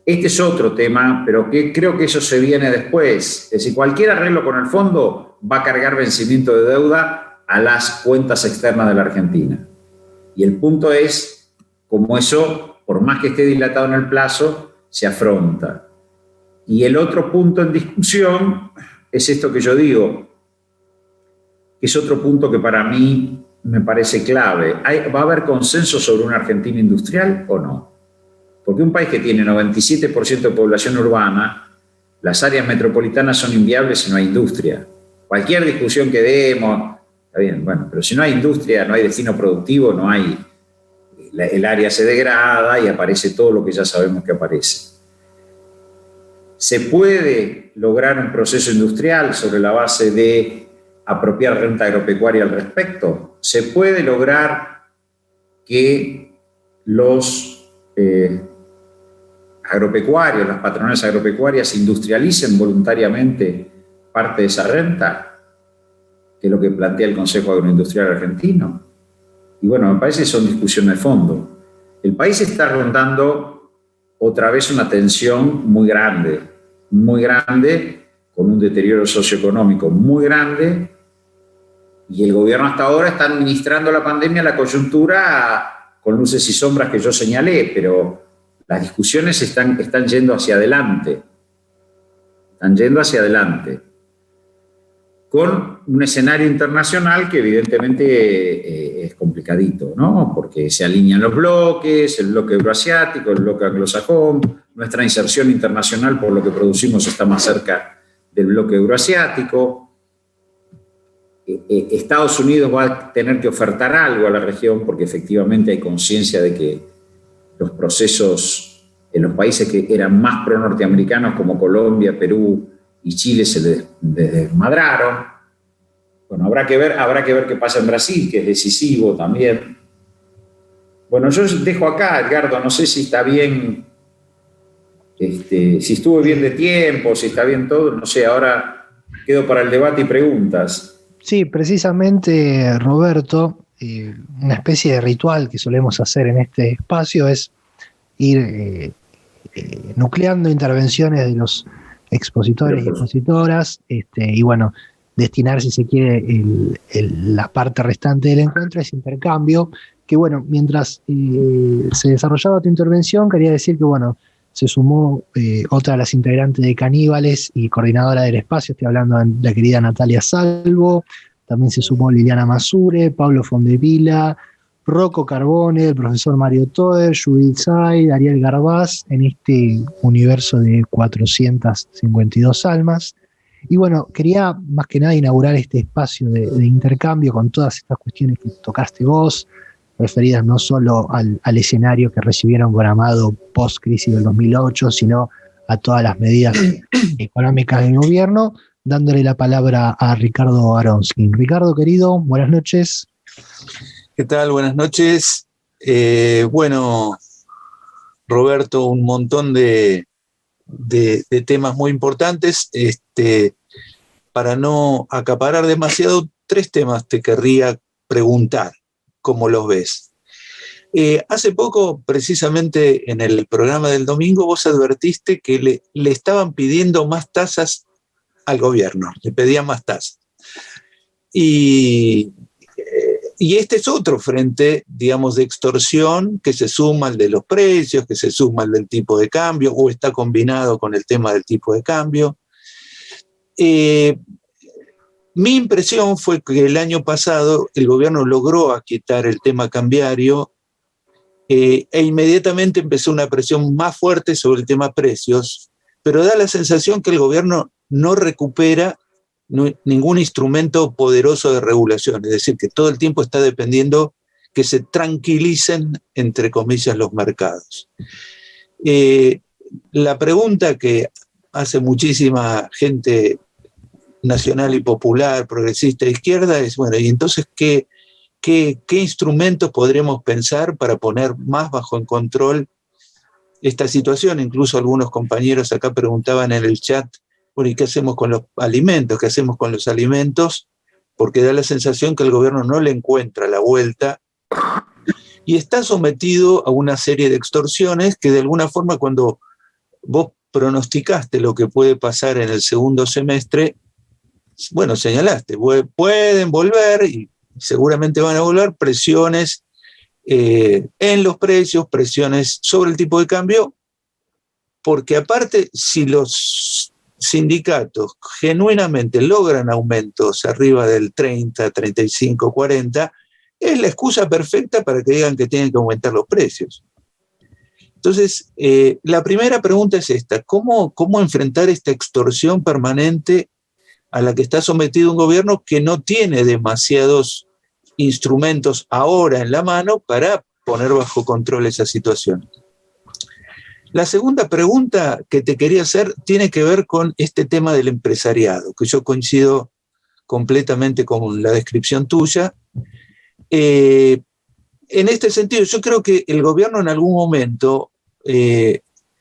Este es otro tema, pero que creo que eso se viene después. Es decir, cualquier arreglo con el fondo va a cargar vencimiento de deuda a las cuentas externas de la Argentina. Y el punto es cómo eso, por más que esté dilatado en el plazo, se afronta. Y el otro punto en discusión es esto que yo digo, que es otro punto que para mí me parece clave. ¿Va a haber consenso sobre una Argentina industrial o no? Porque un país que tiene 97% de población urbana, las áreas metropolitanas son inviables si no hay industria. Cualquier discusión que demos, está bien, bueno, pero si no hay industria, no hay destino productivo, no hay, el área se degrada y aparece todo lo que ya sabemos que aparece. ¿Se puede lograr un proceso industrial sobre la base de apropiar renta agropecuaria al respecto? ¿Se puede lograr que los agropecuarios, las patronales agropecuarias industrialicen voluntariamente parte de esa renta, que es lo que plantea el Consejo Agroindustrial Argentino? Y bueno, me parece que son discusiones de fondo. El país está rondando otra vez una tensión muy grande, con un deterioro socioeconómico muy grande, y el gobierno hasta ahora está administrando la pandemia, la coyuntura, con luces y sombras que yo señalé, pero las discusiones están yendo hacia adelante. Están yendo hacia adelante. Con un escenario internacional que evidentemente es complicadito, ¿no? Porque se alinean los bloques, el bloque euroasiático, el bloque anglosajón, nuestra inserción internacional por lo que producimos está más cerca del bloque euroasiático. Estados Unidos va a tener que ofertar algo a la región porque efectivamente hay conciencia de que los procesos en los países que eran más pro-norteamericanos como Colombia, Perú y Chile se desmadraron. Bueno, habrá que ver qué pasa en Brasil, que es decisivo también. Bueno, yo dejo acá, Edgardo, no sé si está bien, si estuvo bien de tiempo, si está bien todo, no sé, ahora quedo para el debate y preguntas. Sí, precisamente, Roberto, una especie de ritual que solemos hacer en este espacio es ir nucleando intervenciones de los expositores y expositoras, y bueno, destinar, si se quiere, la parte restante del encuentro a ese intercambio, que bueno, mientras se desarrollaba tu intervención, quería decir que bueno, se sumó otra de las integrantes de Caníbales y coordinadora del espacio, estoy hablando de la querida Natalia Salvo, también se sumó Liliana Masure, Pablo Fondevila, Rocco Carbone, el profesor Mario Toer, Judith Say, Ariel Garbaz, en este universo de 452 almas. Y bueno, quería más que nada inaugurar este espacio de intercambio con todas estas cuestiones que tocaste vos, referidas no solo al escenario que recibieron con Amado post-crisis del 2008, sino a todas las medidas económicas del gobierno, dándole la palabra a Ricardo Aronskin. Ricardo, querido, buenas noches. ¿Qué tal? Buenas noches. Bueno, Roberto, un montón de temas muy importantes. Para no acaparar demasiado, 3 temas te querría preguntar, ¿cómo los ves? Hace poco, precisamente en el programa del domingo, vos advertiste que le estaban pidiendo más tasas al gobierno, le pedían más tasas. Y este es otro frente, digamos, de extorsión que se suma al de los precios, que se suma al del tipo de cambio, o está combinado con el tema del tipo de cambio. Mi impresión fue que el año pasado el gobierno logró aquietar el tema cambiario e inmediatamente empezó una presión más fuerte sobre el tema precios, pero da la sensación que el gobierno no recupera ningún instrumento poderoso de regulación, es decir, que todo el tiempo está dependiendo que se tranquilicen, entre comillas, los mercados. La pregunta que hace muchísima gente nacional y popular, progresista de izquierda, es, bueno, ¿y entonces qué instrumentos podremos pensar para poner más bajo control esta situación? Incluso algunos compañeros acá preguntaban en el chat, bueno, ¿y qué hacemos con los alimentos? ¿Qué hacemos con los alimentos? Porque da la sensación que el gobierno no le encuentra la vuelta y está sometido a una serie de extorsiones que de alguna forma, cuando vos pronosticaste lo que puede pasar en el segundo semestre, bueno, señalaste, pueden volver y seguramente van a volver presiones en los precios, presiones sobre el tipo de cambio, porque aparte, si los sindicatos genuinamente logran aumentos arriba del 30, 35, 40, es la excusa perfecta para que digan que tienen que aumentar los precios. Entonces, la primera pregunta es esta: ¿cómo enfrentar esta extorsión permanente a la que está sometido un gobierno que no tiene demasiados instrumentos ahora en la mano para poner bajo control esa situación? La segunda pregunta que te quería hacer tiene que ver con este tema del empresariado, que yo coincido completamente con la descripción tuya. En este sentido, yo creo que el gobierno en algún momento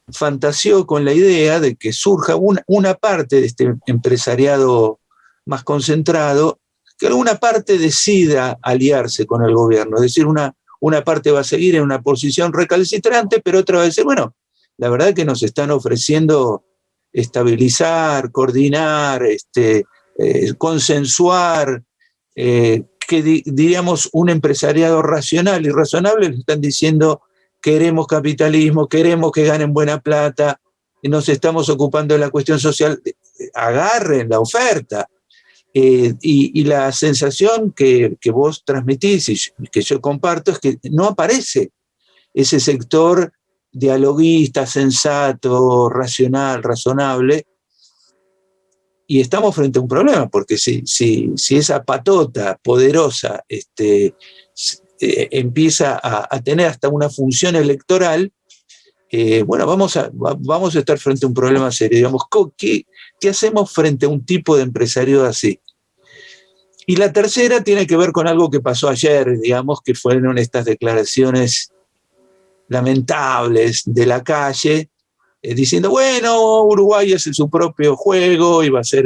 fantaseó con la idea de que surja una parte de este empresariado más concentrado, que alguna parte decida aliarse con el gobierno. Es decir, una parte va a seguir en una posición recalcitrante, pero otra va a decir, bueno, la verdad es que nos están ofreciendo estabilizar, coordinar, consensuar, que diríamos un empresariado racional y razonable. Le están diciendo: queremos capitalismo, queremos que ganen buena plata, nos estamos ocupando de la cuestión social, agarren la oferta. Y la sensación que vos transmitís y que yo comparto es que no aparece ese sector dialoguista, sensato, racional, razonable. Y estamos frente a un problema, porque si esa patota poderosa empieza a tener hasta una función electoral, bueno, vamos a estar frente a un problema serio. Digamos, ¿qué hacemos frente a un tipo de empresario así? Y la tercera tiene que ver con algo que pasó ayer, digamos, que fueron estas declaraciones lamentables de la calle, diciendo, bueno, Uruguay hace su propio juego y va a ser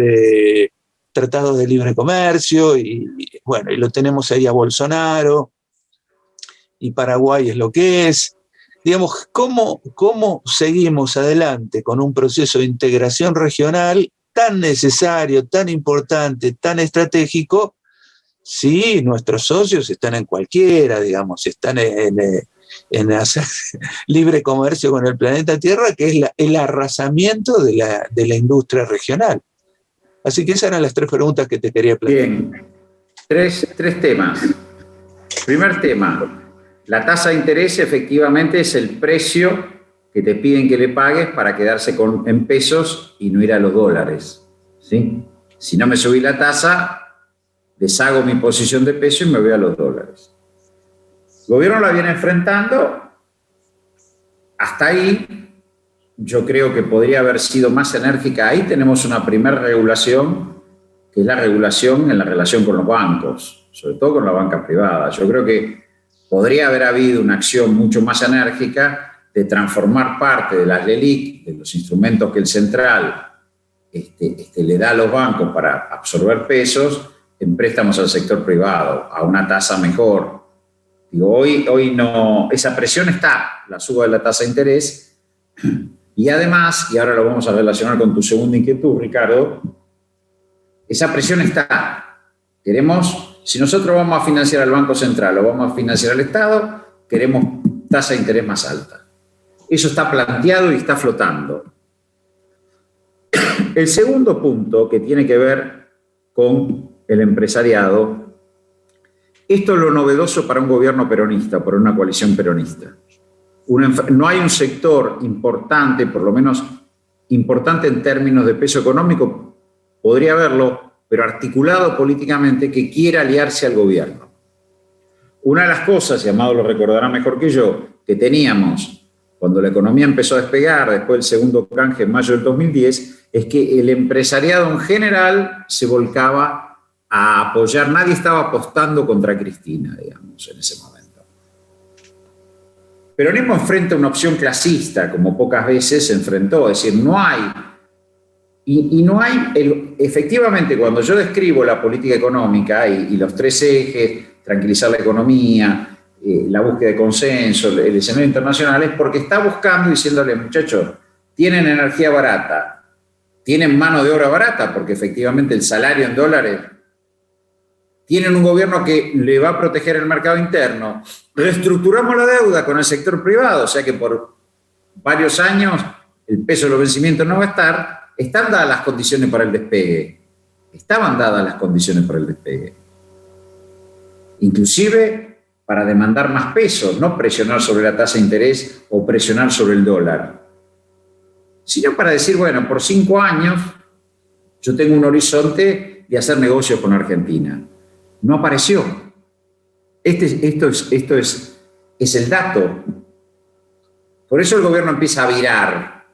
tratado de libre comercio, y bueno, y lo tenemos ahí a Bolsonaro, y Paraguay es lo que es. Digamos, ¿cómo seguimos adelante con un proceso de integración regional tan necesario, tan importante, tan estratégico, si nuestros socios están en cualquiera, digamos, están en hacer libre comercio con el planeta Tierra, que es el arrasamiento de la industria regional? Así que esas eran las tres preguntas que te quería plantear. Bien, tres temas. Primer tema, la tasa de interés efectivamente es el precio que te piden que le pagues para quedarse en pesos y no ir a los dólares, ¿sí? Si no me subí la tasa, deshago mi posición de peso y me voy a los dólares. El gobierno la viene enfrentando. Hasta ahí, yo creo que podría haber sido más enérgica. Ahí tenemos una primera regulación, que es la regulación en la relación con los bancos, sobre todo con la banca privada. Yo creo que podría haber habido una acción mucho más enérgica de transformar parte de las LELIQ, de los instrumentos que el central le da a los bancos para absorber pesos, en préstamos al sector privado, a una tasa mejor. Digo, hoy no, esa presión está, la suba de la tasa de interés, y además, y ahora lo vamos a relacionar con tu segunda inquietud, Ricardo, esa presión está. Queremos, si nosotros vamos a financiar al Banco Central o vamos a financiar al Estado, queremos tasa de interés más alta. Eso está planteado y está flotando. El segundo punto, que tiene que ver con el empresariado, esto es lo novedoso para un gobierno peronista, para una coalición peronista. No hay un sector importante, por lo menos importante en términos de peso económico, podría haberlo, pero articulado políticamente, que quiera aliarse al gobierno. Una de las cosas, y Amado lo recordará mejor que yo, que teníamos cuando la economía empezó a despegar, después del segundo canje en mayo del 2010, es que el empresariado en general se volcaba a apoyar. Nadie estaba apostando contra Cristina, digamos, en ese momento. Peronismo enfrenta una opción clasista, como pocas veces se enfrentó, es decir, no hay. Y no hay, efectivamente, cuando yo describo la política económica y los tres ejes, tranquilizar la economía, la búsqueda de consenso, el escenario internacional, es porque está buscando, diciéndole, muchachos, tienen energía barata, tienen mano de obra barata, porque efectivamente el salario en dólares, tienen un gobierno que le va a proteger el mercado interno, reestructuramos la deuda con el sector privado, o sea que por varios años el peso de los vencimientos no va a estar. Están dadas las condiciones para el despegue. Estaban dadas las condiciones para el despegue. Inclusive para demandar más pesos, no presionar sobre la tasa de interés o presionar sobre el dólar, sino para decir, bueno, por 5 años yo tengo un horizonte de hacer negocios con Argentina. No apareció. Esto es el dato. Por eso el gobierno empieza a virar.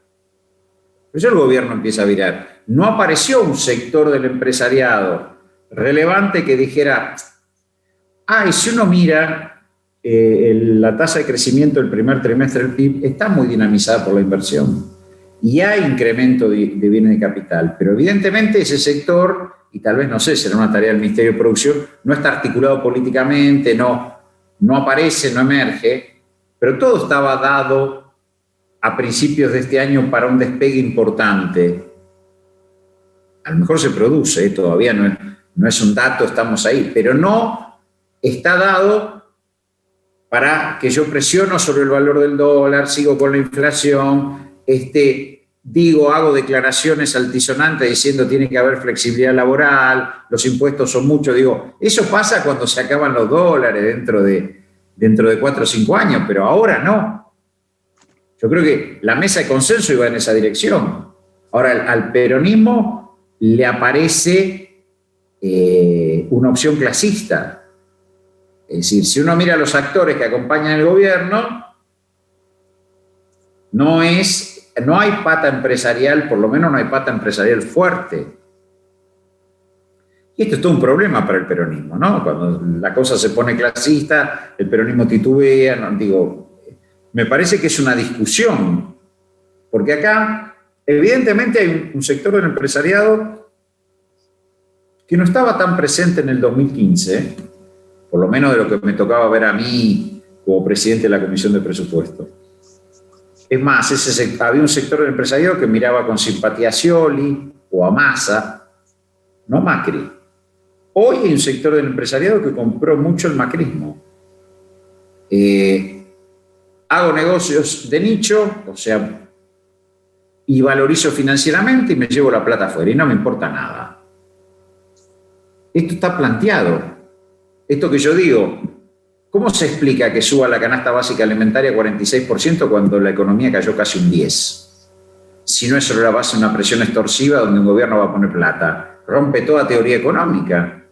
No apareció un sector del empresariado relevante que dijera, y si uno mira la tasa de crecimiento del primer trimestre del PIB está muy dinamizada por la inversión y hay incremento de bienes de capital, pero evidentemente ese sector, y tal vez, no sé, será una tarea del Ministerio de Producción, no está articulado políticamente, no aparece, no emerge, pero todo estaba dado a principios de este año para un despegue importante. A lo mejor se produce, todavía no es un dato, estamos ahí, pero no está dado para que yo presiono sobre el valor del dólar, sigo con la inflación, hago declaraciones altisonantes diciendo tiene que haber flexibilidad laboral, los impuestos son muchos, eso pasa cuando se acaban los dólares dentro de 4 o 5 años, pero ahora no. Yo creo que la mesa de consenso iba en esa dirección. Ahora, al peronismo le aparece una opción clasista. Es decir, si uno mira a los actores que acompañan el gobierno, no hay pata empresarial, por lo menos no hay pata empresarial fuerte. Y esto es todo un problema para el peronismo, ¿no? Cuando la cosa se pone clasista, el peronismo titubea, me parece que es una discusión, porque acá evidentemente hay un sector del empresariado que no estaba tan presente en el 2015, por lo menos de lo que me tocaba ver a mí como presidente de la Comisión de Presupuestos. Es más, había un sector del empresariado que miraba con simpatía a Scioli o a Massa, no Macri. Hoy hay un sector del empresariado que compró mucho el macrismo. Hago negocios de nicho, y valorizo financieramente y me llevo la plata afuera y no me importa nada. Esto está planteado. Esto que yo digo, ¿cómo se explica que suba la canasta básica alimentaria 46% cuando la economía cayó casi un 10%? Si no es sobre la base de una presión extorsiva donde un gobierno va a poner plata. Rompe toda teoría económica.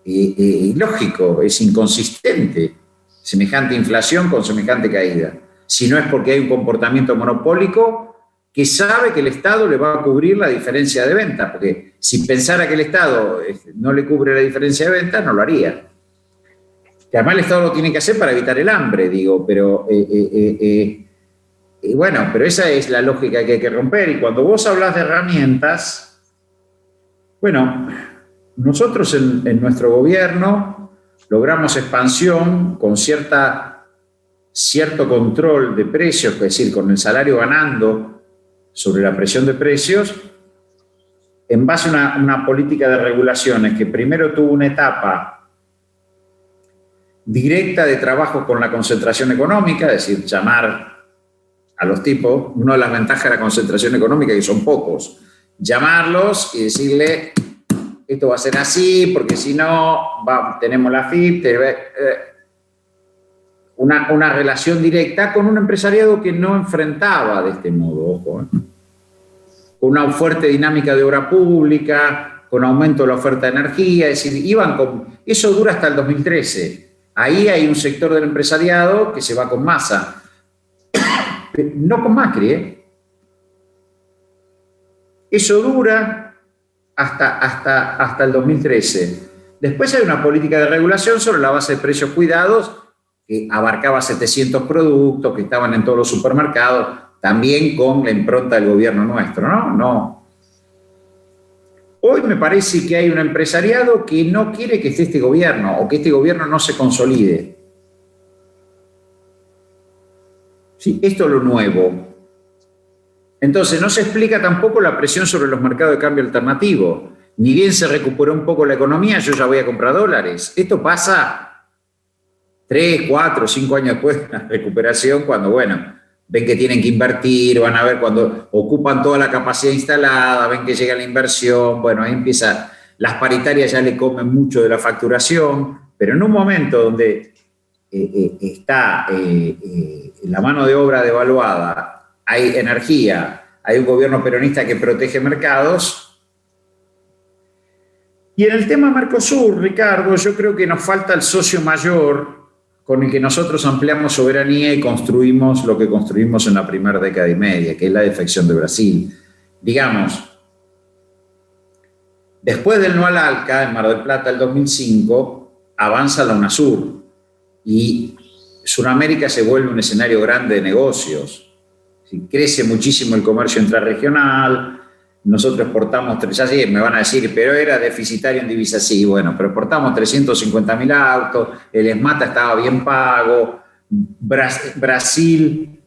Ilógico, es inconsistente. Semejante inflación con semejante caída. Si no es porque hay un comportamiento monopólico que sabe que el Estado le va a cubrir la diferencia de venta, porque si pensara que el Estado no le cubre la diferencia de venta, no lo haría. Que además el Estado lo tiene que hacer para evitar el hambre, pero pero esa es la lógica que hay que romper. Y cuando vos hablas de herramientas, nosotros en nuestro gobierno logramos expansión con cierto control de precios, es decir, con el salario ganando sobre la presión de precios, en base a una política de regulaciones que primero tuvo una etapa directa de trabajo con la concentración económica, es decir, llamar a los tipos, una de las ventajas de la concentración económica, que son pocos, llamarlos y decirle, esto va a ser así, porque si no, tenemos la FIP, una relación directa con un empresariado que no enfrentaba de este modo, ojo, con una fuerte dinámica de obra pública, con aumento de la oferta de energía, es decir, eso dura hasta el 2013. Ahí hay un sector del empresariado que se va con Massa, no con Macri, Eso dura hasta el 2013. Después hay una política de regulación sobre la base de precios cuidados que abarcaba 700 productos que estaban en todos los supermercados, también con la impronta del gobierno nuestro, ¿no? Hoy me parece que hay un empresariado que no quiere que esté este gobierno o que este gobierno no se consolide. ¿Sí? Esto es lo nuevo. Entonces, no se explica tampoco la presión sobre los mercados de cambio alternativo. Ni bien se recuperó un poco la economía, yo ya voy a comprar dólares. Esto pasa 3, 4, 5 años después de la recuperación, cuando, ven que tienen que invertir, van a ver cuando ocupan toda la capacidad instalada, ven que llega la inversión, ahí empieza, las paritarias ya le comen mucho de la facturación, pero en un momento donde está la mano de obra devaluada, hay energía, hay un gobierno peronista que protege mercados. Y en el tema Mercosur, Ricardo, yo creo que nos falta el socio mayor con el que nosotros ampliamos soberanía y construimos lo que construimos en la primera década y media, que es la defección de Brasil. Digamos, después del no al ALCA, en Mar del Plata, el 2005, avanza la UNASUR y Sudamérica se vuelve un escenario grande de negocios. Crece muchísimo el comercio intrarregional, nosotros exportamos, ya sí, me van a decir, pero era deficitario en divisas, sí, bueno, pero exportamos 350.000 autos, el ESMATA estaba bien pago, Brasil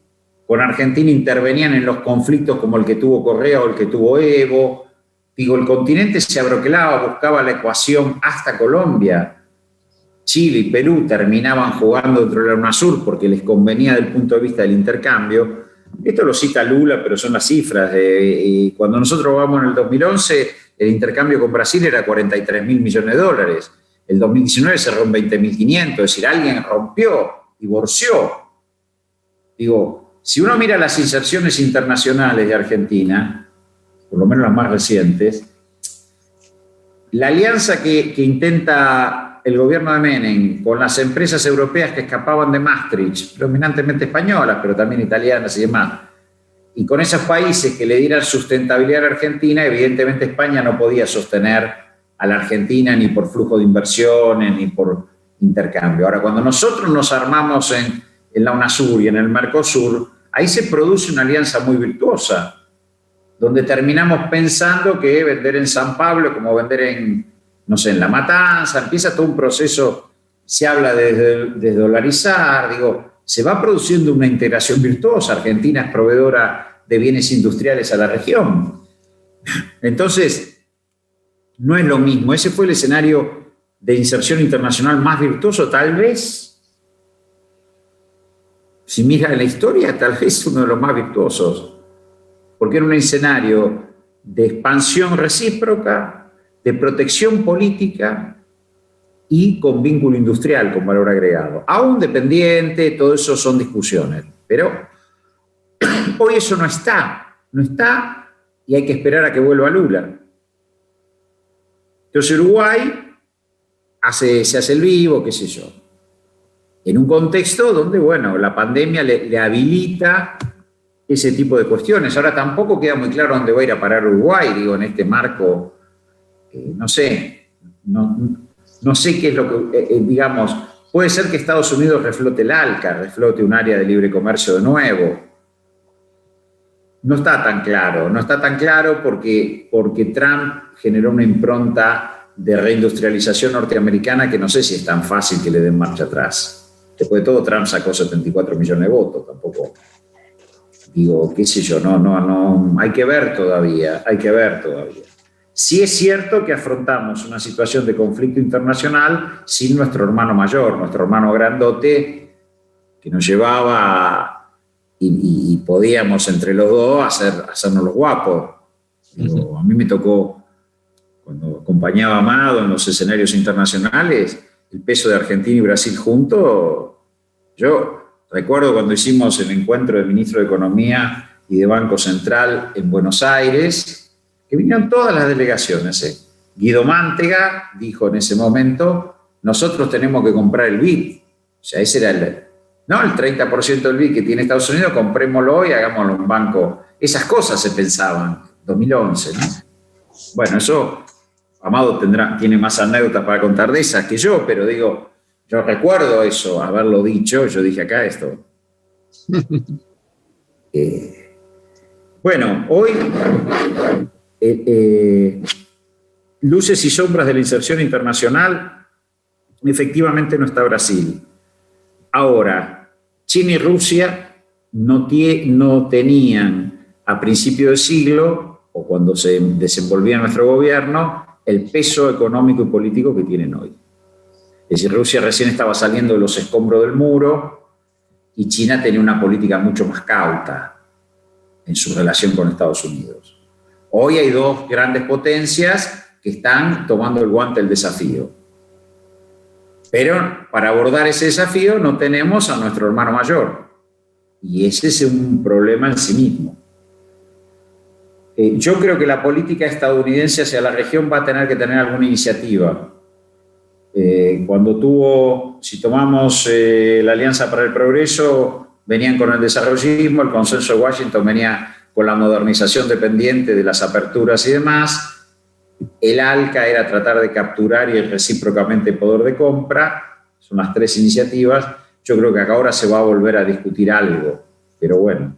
con Argentina intervenían en los conflictos como el que tuvo Correa o el que tuvo Evo. Digo, el continente se abroquelaba, buscaba la ecuación hasta Colombia. Chile y Perú terminaban jugando dentro de la UNASUR porque les convenía desde el punto de vista del intercambio. Esto lo cita Lula, pero son las cifras. Cuando nosotros vamos en el 2011, el intercambio con Brasil era 43.000 millones de dólares. El 2019 cerró en 20.500, es decir, alguien rompió, divorció. Digo, si uno mira las inserciones internacionales de Argentina, por lo menos las más recientes, la alianza que intenta el gobierno de Menem con las empresas europeas que escapaban de Maastricht, predominantemente españolas, pero también italianas y demás, y con esos países que le dieran sustentabilidad a la Argentina, evidentemente España no podía sostener a la Argentina ni por flujo de inversiones ni por intercambio. Ahora, cuando nosotros nos armamos en la UNASUR y en el Mercosur, ahí se produce una alianza muy virtuosa, donde terminamos pensando que vender en San Pablo como vender en, no sé, en La Matanza, empieza todo un proceso, se habla de dolarizar, digo, se va produciendo una integración virtuosa. Argentina es proveedora de bienes industriales a la región. Entonces, no es lo mismo. Ese fue el escenario de inserción internacional más virtuoso, tal vez, si mira la historia, tal vez uno de los más virtuosos, porque era un escenario de expansión recíproca, de protección política y con vínculo industrial, con valor agregado. Aún dependiente, todo eso son discusiones, pero hoy eso no está y hay que esperar a que vuelva Lula. Entonces Uruguay se hace el vivo, qué sé yo, en un contexto donde, bueno, la pandemia le habilita ese tipo de cuestiones. Ahora tampoco queda muy claro dónde va a ir a parar Uruguay, digo, en este marco. No sé qué es lo que, digamos, puede ser que Estados Unidos reflote el ALCA, reflote un área de libre comercio de nuevo. No está tan claro porque Trump generó una impronta de reindustrialización norteamericana que no sé si es tan fácil que le den marcha atrás. Después de todo, Trump sacó 74 millones de votos, tampoco, digo, qué sé yo, no, hay que ver todavía. Sí es cierto que afrontamos una situación de conflicto internacional sin nuestro hermano mayor, nuestro hermano grandote, que nos llevaba y podíamos entre los dos hacernos los guapos. Digo, a mí me tocó, cuando acompañaba a Amado en los escenarios internacionales, el peso de Argentina y Brasil juntos. Yo recuerdo cuando hicimos el encuentro del ministro de Economía y de Banco Central en Buenos Aires, que vinieron todas las delegaciones. Guido Mantega dijo en ese momento, nosotros tenemos que comprar el BID. O sea, ese era el 30% del BID que tiene Estados Unidos, comprémoslo y hagámoslo en banco. Esas cosas se pensaban, 2011, ¿no? Bueno, eso, Amado tiene más anécdotas para contar de esas que yo, pero digo, yo recuerdo eso, haberlo dicho, yo dije acá esto. Bueno, hoy luces y sombras de la inserción internacional, efectivamente no está Brasil. Ahora, China y Rusia no tenían a principio de siglo, o cuando se desenvolvía nuestro gobierno, el peso económico y político que tienen hoy. Es decir, Rusia recién estaba saliendo de los escombros del muro y China tenía una política mucho más cauta en su relación con Estados Unidos. Hoy hay dos grandes potencias que están tomando el guante del desafío. Pero para abordar ese desafío no tenemos a nuestro hermano mayor. Y ese es un problema en sí mismo. Yo creo que la política estadounidense hacia la región va a tener que tener alguna iniciativa. Si tomamos la Alianza para el Progreso, venían con el desarrollismo, el consenso de Washington venía con la modernización dependiente de las aperturas y demás. El ALCA era tratar de capturar y recíprocamente poder de compra. Son las tres iniciativas. Yo creo que acá ahora se va a volver a discutir algo, pero bueno,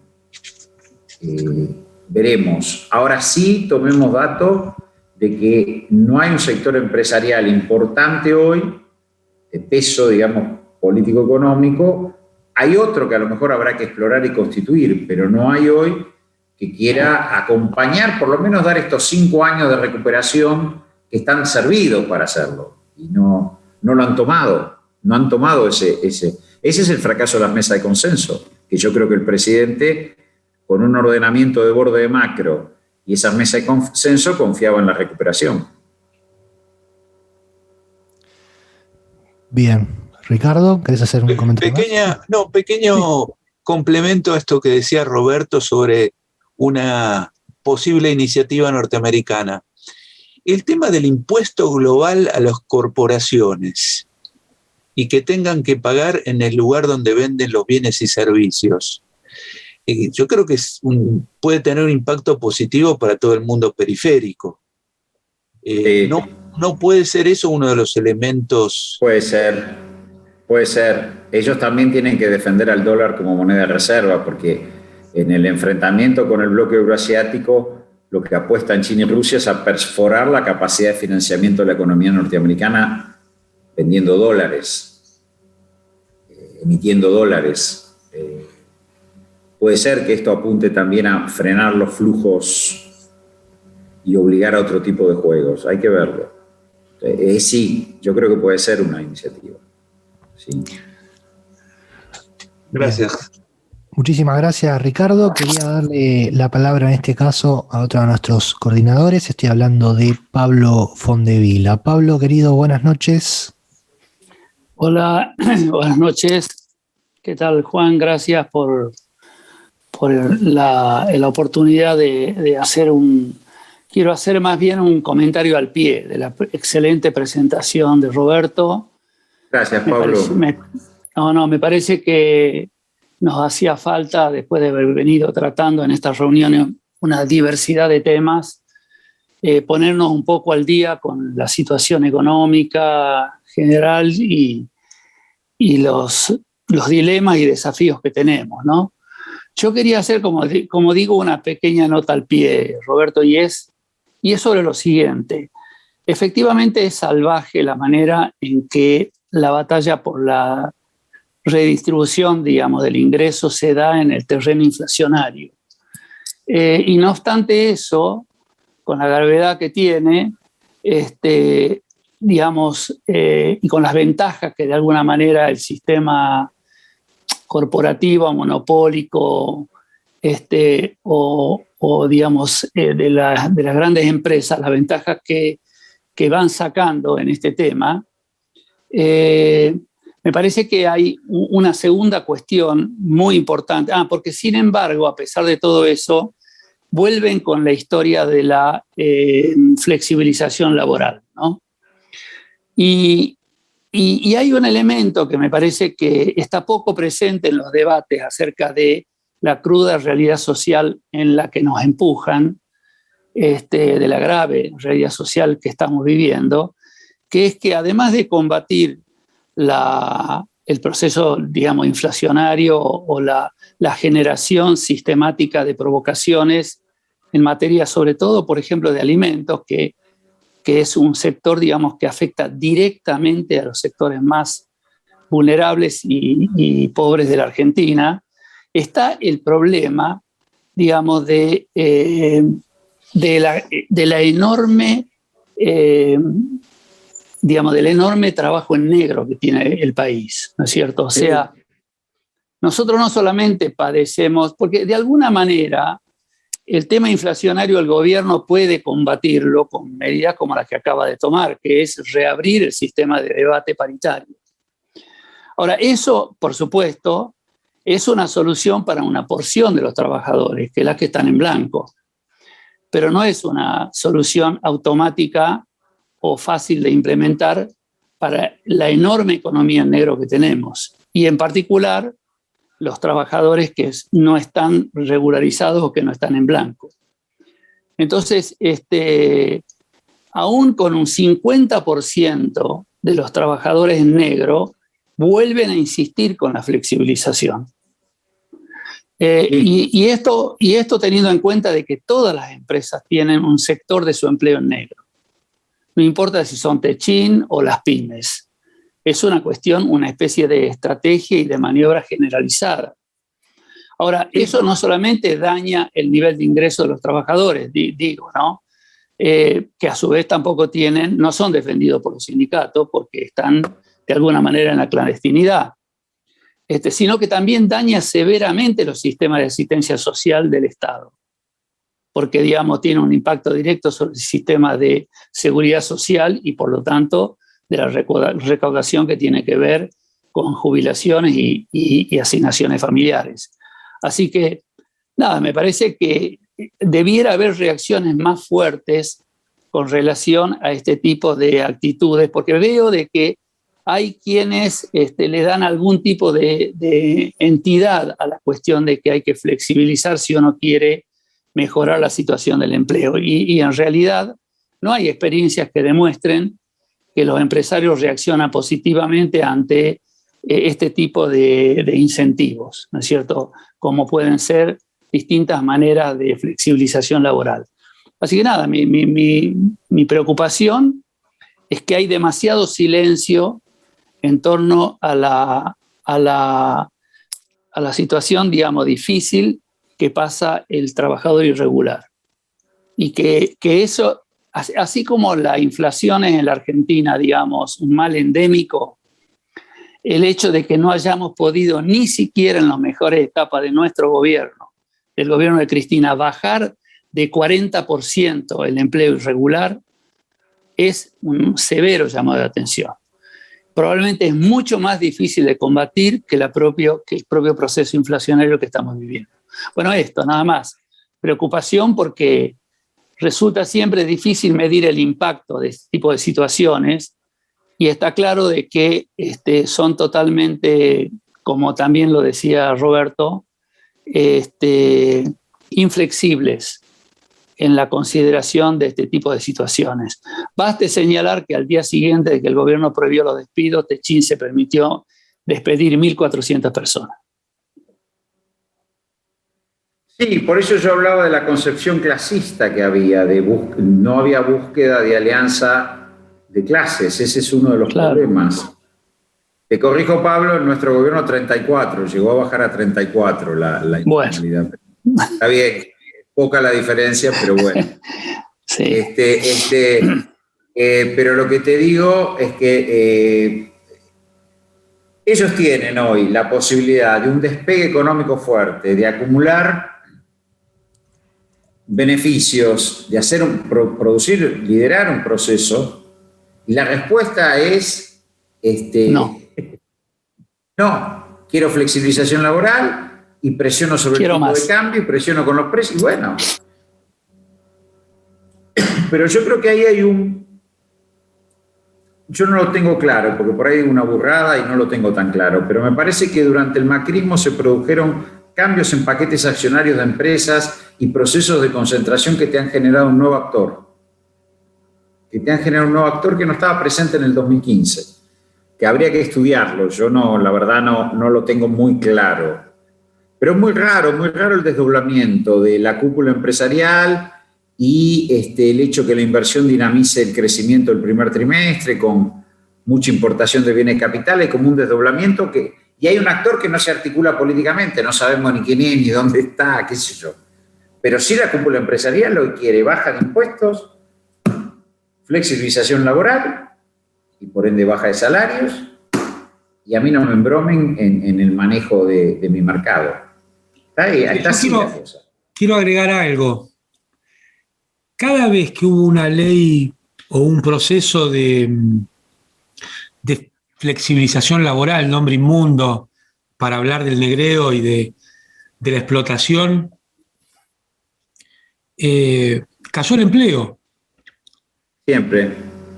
veremos. Ahora sí tomemos datos de que no hay un sector empresarial importante hoy, de peso, digamos, político-económico. Hay otro que a lo mejor habrá que explorar y constituir, pero no hay hoy que quiera acompañar, por lo menos dar estos 5 años de recuperación que están servidos para hacerlo. Y no lo han tomado, no han tomado ese es el fracaso de las mesas de consenso, que yo creo que el presidente, con un ordenamiento de borde de macro y esas mesas de consenso, confiaba en la recuperación. Bien. Ricardo, ¿querés hacer un comentario más? Pequeño complemento a esto que decía Roberto sobre una posible iniciativa norteamericana. El tema del impuesto global a las corporaciones y que tengan que pagar en el lugar donde venden los bienes y servicios. Yo creo que puede tener un impacto positivo para todo el mundo periférico. ¿No puede ser eso uno de los elementos? Puede ser. Ellos también tienen que defender al dólar como moneda de reserva, porque en el enfrentamiento con el bloque euroasiático, lo que apuestan China y Rusia es a perforar la capacidad de financiamiento de la economía norteamericana vendiendo dólares, emitiendo dólares. Puede ser que esto apunte también a frenar los flujos y obligar a otro tipo de juegos. Hay que verlo. Sí, yo creo que puede ser una iniciativa. Sí. Gracias. Bien. Muchísimas gracias, Ricardo. Quería darle la palabra en este caso a otro de nuestros coordinadores. Estoy hablando de Pablo Fondevila. Pablo, querido, buenas noches. Hola, buenas noches. ¿Qué tal, Juan? Gracias por la oportunidad de hacer Quiero hacer más bien un comentario al pie de la excelente presentación de Roberto. Gracias, Pablo. Me parece que nos hacía falta, después de haber venido tratando en estas reuniones una diversidad de temas, ponernos un poco al día con la situación económica general y los dilemas y desafíos que tenemos, ¿no? Yo quería hacer, como digo, una pequeña nota al pie, Roberto, y es sobre lo siguiente. Efectivamente es salvaje la manera en que la batalla por la redistribución, digamos, del ingreso se da en el terreno inflacionario. Y no obstante eso, con la gravedad que tiene, digamos, y con las ventajas que de alguna manera el sistema corporativo, monopólico, o digamos, de las grandes empresas, las ventajas que van sacando en este tema, me parece que hay una segunda cuestión muy importante. Porque sin embargo, a pesar de todo eso, vuelven con la historia de la flexibilización laboral, ¿no? Y hay un elemento que me parece que está poco presente en los debates acerca de la cruda realidad social en la que nos empujan, de la grave realidad social que estamos viviendo, que es que además de combatir el proceso, digamos, inflacionario o la generación sistemática de provocaciones en materia, sobre todo, por ejemplo, de alimentos, que es un sector, digamos, que afecta directamente a los sectores más vulnerables y pobres de la Argentina, está el problema, digamos, de la enorme, digamos, del enorme trabajo en negro que tiene el país, ¿no es cierto? O sea, nosotros no solamente padecemos, porque de alguna manera el tema inflacionario el gobierno puede combatirlo con medidas como las que acaba de tomar, que es reabrir el sistema de debate paritario. Ahora, eso, por supuesto, es una solución para una porción de los trabajadores, que es la que están en blanco, pero no es una solución automática o fácil de implementar para la enorme economía en negro que tenemos, y en particular los trabajadores que no están regularizados o que no están en blanco. Entonces, aún con un 50% de los trabajadores en negro, vuelven a insistir con la flexibilización. Y esto teniendo en cuenta de que todas las empresas tienen un sector de su empleo en negro. No importa si son Techin o las pymes. Es una cuestión, una especie de estrategia y de maniobra generalizada. Ahora, eso no solamente daña el nivel de ingreso de los trabajadores, digo, ¿no? Que a su vez tampoco no son defendidos por los sindicatos porque están de alguna manera en la clandestinidad, sino que también daña severamente los sistemas de asistencia social del Estado, porque, digamos, tiene un impacto directo sobre el sistema de seguridad social y, por lo tanto, de la recaudación que tiene que ver con jubilaciones y asignaciones familiares. Así que, nada, me parece que debiera haber reacciones más fuertes con relación a este tipo de actitudes, porque veo de que hay quienes le dan algún tipo de entidad a la cuestión de que hay que flexibilizar si uno quiere mejorar la situación del empleo. Y en realidad no hay experiencias que demuestren que los empresarios reaccionan positivamente ante este tipo de incentivos, ¿no es cierto? Como pueden ser distintas maneras de flexibilización laboral. Así que nada, mi preocupación es que hay demasiado silencio en torno a la situación, digamos, difícil que pasa el trabajador irregular. Y que eso, así como la inflación es en la Argentina, digamos, un mal endémico, el hecho de que no hayamos podido ni siquiera en las mejores etapas de nuestro gobierno, del gobierno de Cristina, bajar de 40% el empleo irregular, es un severo llamado de atención. Probablemente es mucho más difícil de combatir que el propio proceso inflacionario que estamos viviendo. Bueno, esto, nada más. Preocupación porque resulta siempre difícil medir el impacto de este tipo de situaciones y está claro de que son totalmente, como también lo decía Roberto, inflexibles en la consideración de este tipo de situaciones. Baste señalar que al día siguiente de que el gobierno prohibió los despidos, Techin se permitió despedir 1.400 personas. Sí, por eso yo hablaba de la concepción clasista que había, no había búsqueda de alianza de clases, ese es uno de los problemas. Te corrijo, Pablo, en nuestro gobierno 34, llegó a bajar a 34 la informalidad. Bueno. Está bien, poca la diferencia, pero bueno. Sí. Pero lo que te digo es que ellos tienen hoy la posibilidad de un despegue económico fuerte, de acumular beneficios, de liderar un proceso, y la respuesta es no, quiero flexibilización laboral y presiono sobre el tipo de cambio y presiono con los precios. Bueno, pero yo creo que ahí hay yo no lo tengo claro, porque por ahí hay una burrada y no lo tengo tan claro, pero me parece que durante el macrismo se produjeron cambios en paquetes accionarios de empresas y procesos de concentración que te han generado un nuevo actor. Que no estaba presente en el 2015, que habría que estudiarlo. Yo la verdad no lo tengo muy claro. Pero es muy raro el desdoblamiento de la cúpula empresarial y el hecho que la inversión dinamice el crecimiento del primer trimestre con mucha importación de bienes capitales, como un desdoblamiento y hay un actor que no se articula políticamente, no sabemos ni quién es, ni dónde está, qué sé yo. Pero sí la cúpula empresarial lo quiere, baja de impuestos, flexibilización laboral y por ende baja de salarios, y a mí no me embromen en el manejo de mi mercado. Está así la cosa. Quiero agregar algo. Cada vez que hubo una ley o un proceso de flexibilización laboral, nombre inmundo, para hablar del negreo y de la explotación, cayó el empleo. Siempre.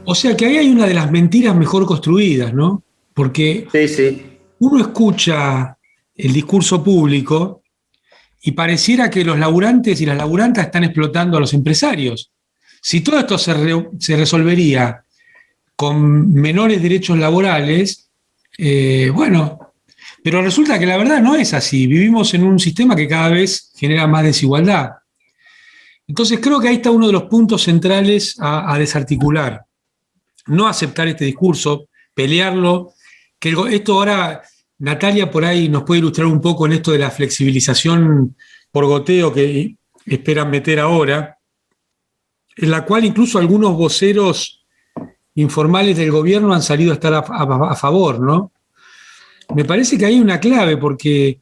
O sea que ahí hay una de las mentiras mejor construidas, ¿no? Porque Sí, sí. uno escucha el discurso público y pareciera que los laburantes y las laburantas están explotando a los empresarios. Si todo esto se resolvería con menores derechos laborales, bueno, pero resulta que la verdad no es así. Vivimos en un sistema que cada vez genera más desigualdad. Entonces creo que ahí está uno de los puntos centrales a desarticular. No aceptar este discurso, pelearlo, que esto ahora, Natalia por ahí nos puede ilustrar un poco en esto de la flexibilización por goteo que esperan meter ahora, en la cual incluso algunos voceros informales del gobierno han salido a estar a favor, ¿no? Me parece que hay una clave porque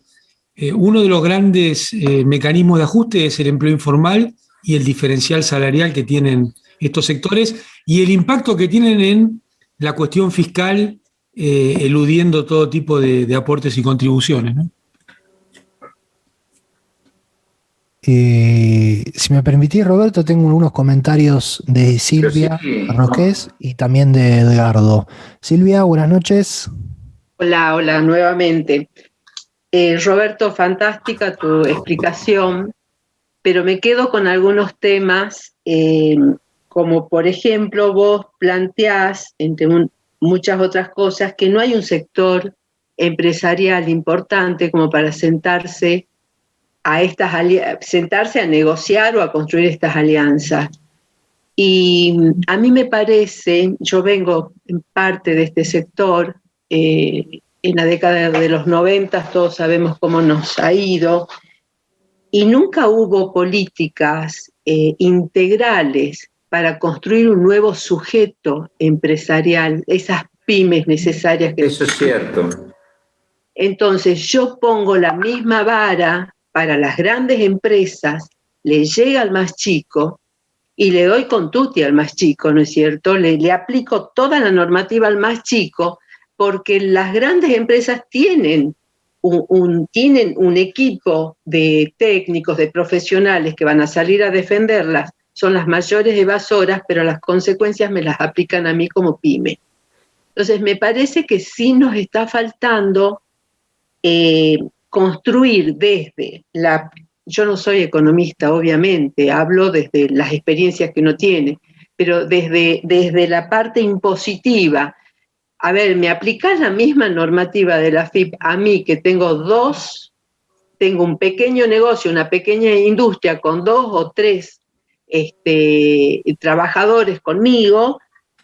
uno de los grandes mecanismos de ajuste es el empleo informal y el diferencial salarial que tienen estos sectores y el impacto que tienen en la cuestión fiscal, eludiendo todo tipo de aportes y contribuciones, ¿no? Si me permitís, Roberto, tengo unos comentarios de Silvia Sí, Roques y también de Edgardo. Silvia, buenas noches. Hola, hola, nuevamente. Roberto, fantástica tu explicación, pero me quedo con algunos temas, como por ejemplo vos planteás, entre muchas otras cosas, que no hay un sector empresarial importante como para sentarse sentarse a negociar o a construir estas alianzas. Y a mí me parece, yo vengo en parte de este sector, en la década de los 90 todos sabemos cómo nos ha ido, y nunca hubo políticas integrales para construir un nuevo sujeto empresarial, esas pymes necesarias que... Eso es cierto. Entonces yo pongo la misma vara para las grandes empresas, le llega al más chico y le doy con tutti al más chico, ¿no es cierto? Le aplico toda la normativa al más chico porque las grandes empresas tienen un equipo de técnicos, de profesionales que van a salir a defenderlas, son las mayores evasoras, pero las consecuencias me las aplican a mí como pyme. Entonces me parece que sí nos está faltando construir desde yo no soy economista, obviamente, hablo desde las experiencias que uno tiene, pero desde la parte impositiva. A ver, ¿me aplicás la misma normativa de la AFIP a mí que tengo un pequeño negocio, una pequeña industria con 2 o 3 trabajadores conmigo,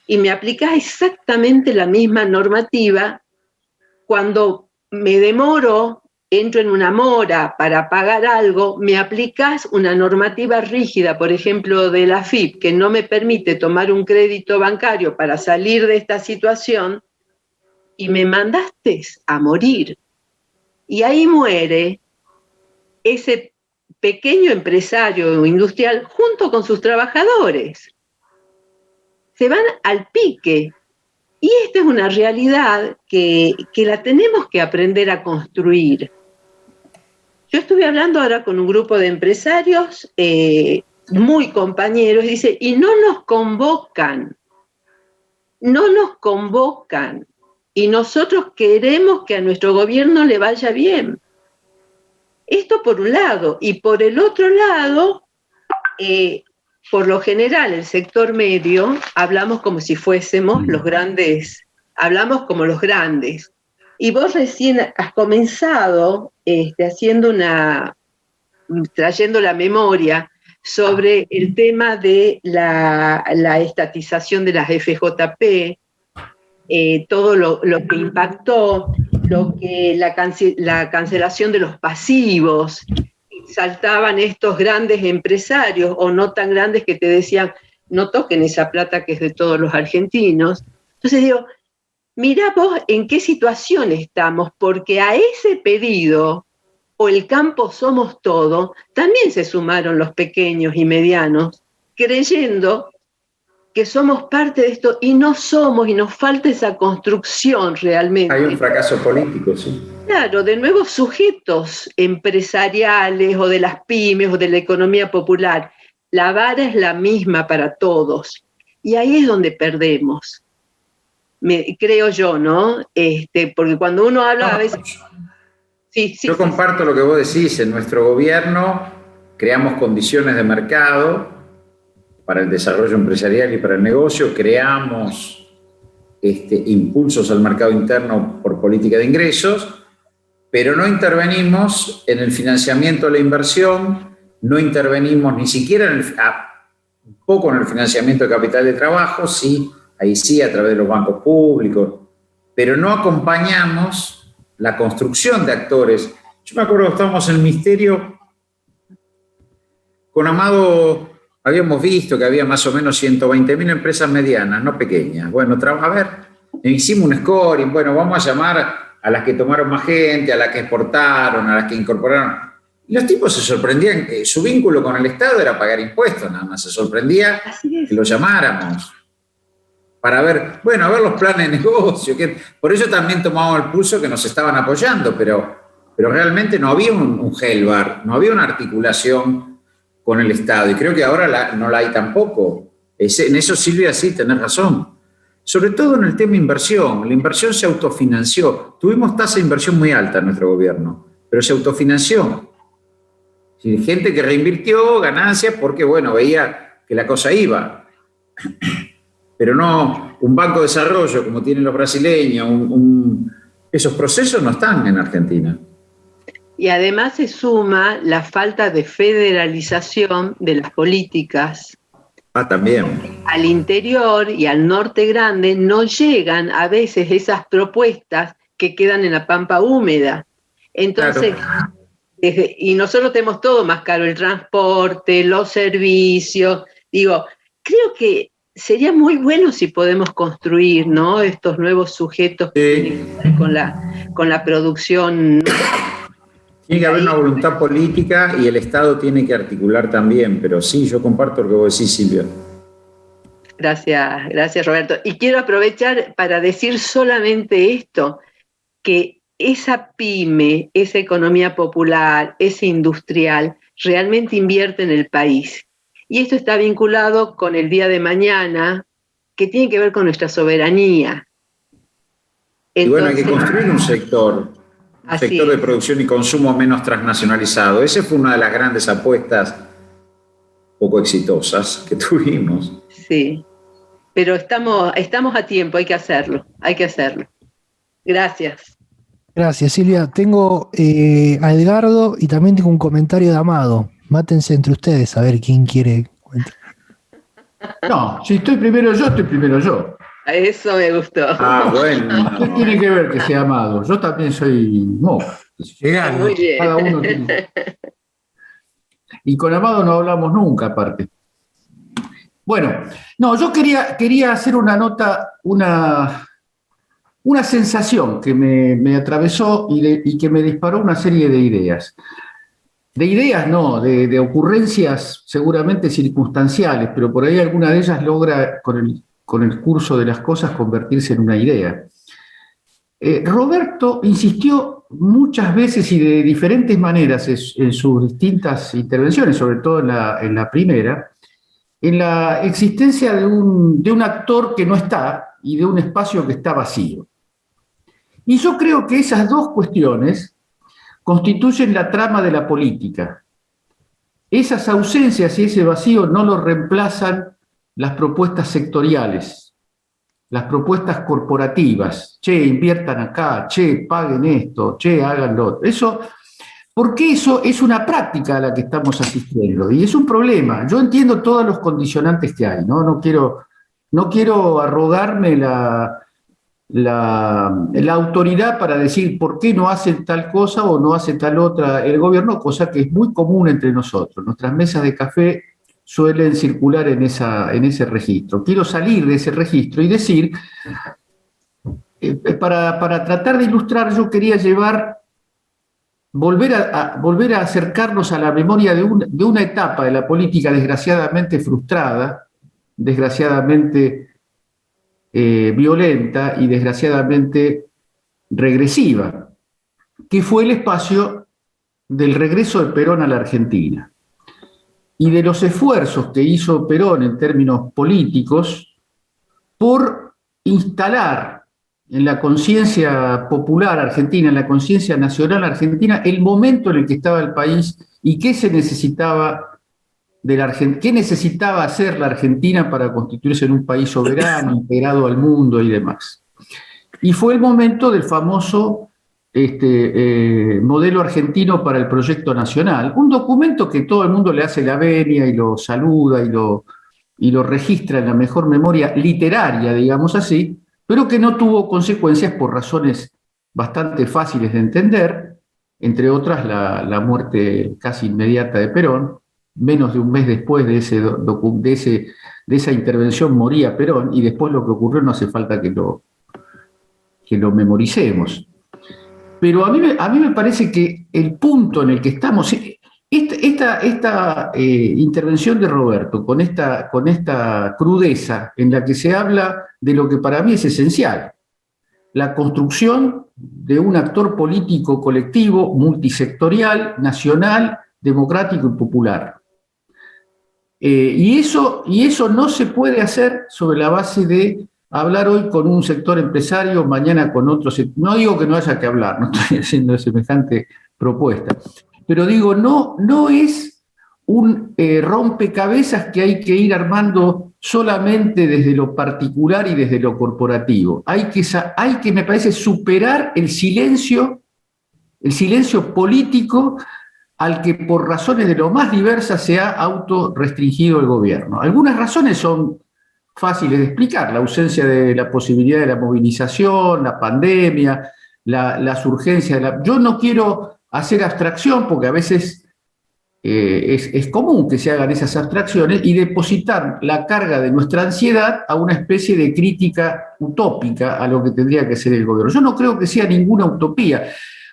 y me aplicás exactamente la misma normativa cuando me demoro, entro en una mora para pagar algo, me aplicás una normativa rígida, por ejemplo, de la AFIP, que no me permite tomar un crédito bancario para salir de esta situación, y me mandaste a morir. Y ahí muere ese pequeño empresario industrial junto con sus trabajadores. Se van al pique. Y esta es una realidad que la tenemos que aprender a construir. Yo estuve hablando ahora con un grupo de empresarios muy compañeros, dice, y no nos convocan, y nosotros queremos que a nuestro gobierno le vaya bien. Esto por un lado, y por el otro lado, por lo general, el sector medio, hablamos como si fuésemos los grandes, hablamos como los grandes. Y vos recién has comenzado trayendo la memoria sobre el tema de la estatización de las FJP, todo lo que impactó, la cancelación de los pasivos. Saltaban estos grandes empresarios o no tan grandes que te decían no toquen esa plata que es de todos los argentinos. Entonces digo, mirá vos en qué situación estamos, porque a ese pedido o el campo somos todo, también se sumaron los pequeños y medianos, creyendo que somos parte de esto y no somos, y nos falta esa construcción realmente. Hay un fracaso político, sí. Claro, de nuevos sujetos empresariales o de las pymes o de la economía popular. La vara es la misma para todos. Y ahí es donde perdemos. Creo yo, ¿no? Porque cuando uno habla a veces... Sí, yo comparto lo que vos decís. En nuestro gobierno creamos condiciones de mercado para el desarrollo empresarial y para el negocio, creamos impulsos al mercado interno por política de ingresos, pero no intervenimos en el financiamiento de la inversión, no intervenimos ni siquiera un poco en el financiamiento de capital de trabajo, sí, ahí sí, a través de los bancos públicos, pero no acompañamos la construcción de actores. Yo me acuerdo que estábamos en el Ministerio con Amado, habíamos visto que había más o menos 120.000 empresas medianas, no pequeñas. Bueno, a ver, hicimos un scoring, bueno, vamos a llamar a las que tomaron más gente, a las que exportaron, a las que incorporaron. Y los tipos se sorprendían, su vínculo con el Estado era pagar impuestos, nada más, se sorprendía que lo llamáramos para ver, bueno, a ver los planes de negocio. Por eso también tomamos el pulso que nos estaban apoyando, pero realmente no había un Helbar, no había una articulación con el Estado, y creo que ahora no la hay tampoco. En eso, Silvia, sí, tenés razón. Sobre todo en el tema inversión. La inversión se autofinanció. Tuvimos tasa de inversión muy alta en nuestro gobierno, pero se autofinanció. Gente que reinvirtió ganancias porque, bueno, veía que la cosa iba. Pero no un banco de desarrollo como tienen los brasileños. Esos procesos no están en Argentina. Y además se suma la falta de federalización de las políticas. También. Al interior y al norte grande no llegan a veces esas propuestas que quedan en la pampa húmeda. Entonces, claro. Y nosotros tenemos todo más caro, el transporte, los servicios. Digo, creo que sería muy bueno si podemos construir, ¿no?, estos nuevos sujetos que con la producción. Tiene que haber una voluntad política y el Estado tiene que articular también, pero sí, yo comparto lo que vos decís, Silvia. Gracias, Roberto. Y quiero aprovechar para decir solamente esto, que esa pyme, esa economía popular, ese industrial, realmente invierte en el país. Y esto está vinculado con el día de mañana, que tiene que ver con nuestra soberanía. Entonces, y bueno, hay que construir un sector de producción y consumo menos transnacionalizado. Esa fue una de las grandes apuestas poco exitosas que tuvimos. Sí, pero estamos a tiempo, hay que hacerlo. Gracias. Gracias, Silvia. Tengo a Edgardo y también tengo un comentario de Amado. Mátense entre ustedes a ver quién quiere comentar. No, si estoy primero yo. Eso me gustó. Bueno. ¿Qué tiene que ver que sea Amado? Yo también soy Muy bien. Cada uno tiene. Y con Amado no hablamos nunca, aparte. Bueno, no, yo quería hacer una nota, una sensación que me atravesó y que me disparó una serie de ideas. De ideas no, de ocurrencias seguramente circunstanciales, pero por ahí alguna de ellas logra con el curso de las cosas convertirse en una idea. Roberto insistió muchas veces y de diferentes maneras en sus distintas intervenciones, sobre todo en la primera, en la existencia de un actor que no está y de un espacio que está vacío. Y yo creo que esas dos cuestiones constituyen la trama de la política. Esas ausencias y ese vacío no lo reemplazan las propuestas sectoriales, las propuestas corporativas. Che, inviertan acá, che, paguen esto, che, hagan lo otro. Porque eso es una práctica a la que estamos asistiendo y es un problema. Yo entiendo todos los condicionantes que hay, ¿no? No quiero arrogarme la autoridad para decir por qué no hacen tal cosa o no hace tal otra el gobierno, cosa que es muy común entre nosotros. Nuestras mesas de café suelen circular en ese registro. Quiero salir de ese registro y decir, para tratar de ilustrar, yo quería volver a acercarnos a la memoria de una etapa de la política desgraciadamente frustrada, desgraciadamente violenta y desgraciadamente regresiva, que fue el espacio del regreso de Perón a la Argentina y de los esfuerzos que hizo Perón en términos políticos por instalar en la conciencia popular argentina, en la conciencia nacional argentina, el momento en el que estaba el país y qué se necesitaba qué necesitaba hacer la Argentina para constituirse en un país soberano, integrado al mundo y demás. Y fue el momento del famoso modelo argentino para el proyecto nacional, un documento que todo el mundo le hace la venia y lo saluda y lo registra en la mejor memoria literaria, digamos así, pero que no tuvo consecuencias por razones bastante fáciles de entender, entre otras la muerte casi inmediata de Perón. Menos de un mes después de esa intervención moría Perón, y después lo que ocurrió no hace falta que lo memoricemos. Pero a mí me parece que el punto en el que estamos, esta intervención de Roberto, con esta crudeza en la que se habla de lo que para mí es esencial, la construcción de un actor político colectivo, multisectorial, nacional, democrático y popular. Y eso no se puede hacer sobre la base de hablar hoy con un sector empresario, mañana con otro sector. No digo que no haya que hablar, no estoy haciendo semejante propuesta, pero digo, no es un rompecabezas que hay que ir armando solamente desde lo particular y desde lo corporativo. Hay que, me parece, superar el silencio político al que por razones de lo más diversas se ha autorrestringido el gobierno. Algunas razones son fáciles de explicar: la ausencia de la posibilidad de la movilización, la pandemia, las urgencias. Yo no quiero hacer abstracción, porque a veces es común que se hagan esas abstracciones, y depositar la carga de nuestra ansiedad a una especie de crítica utópica a lo que tendría que ser el gobierno. Yo no creo que sea ninguna utopía.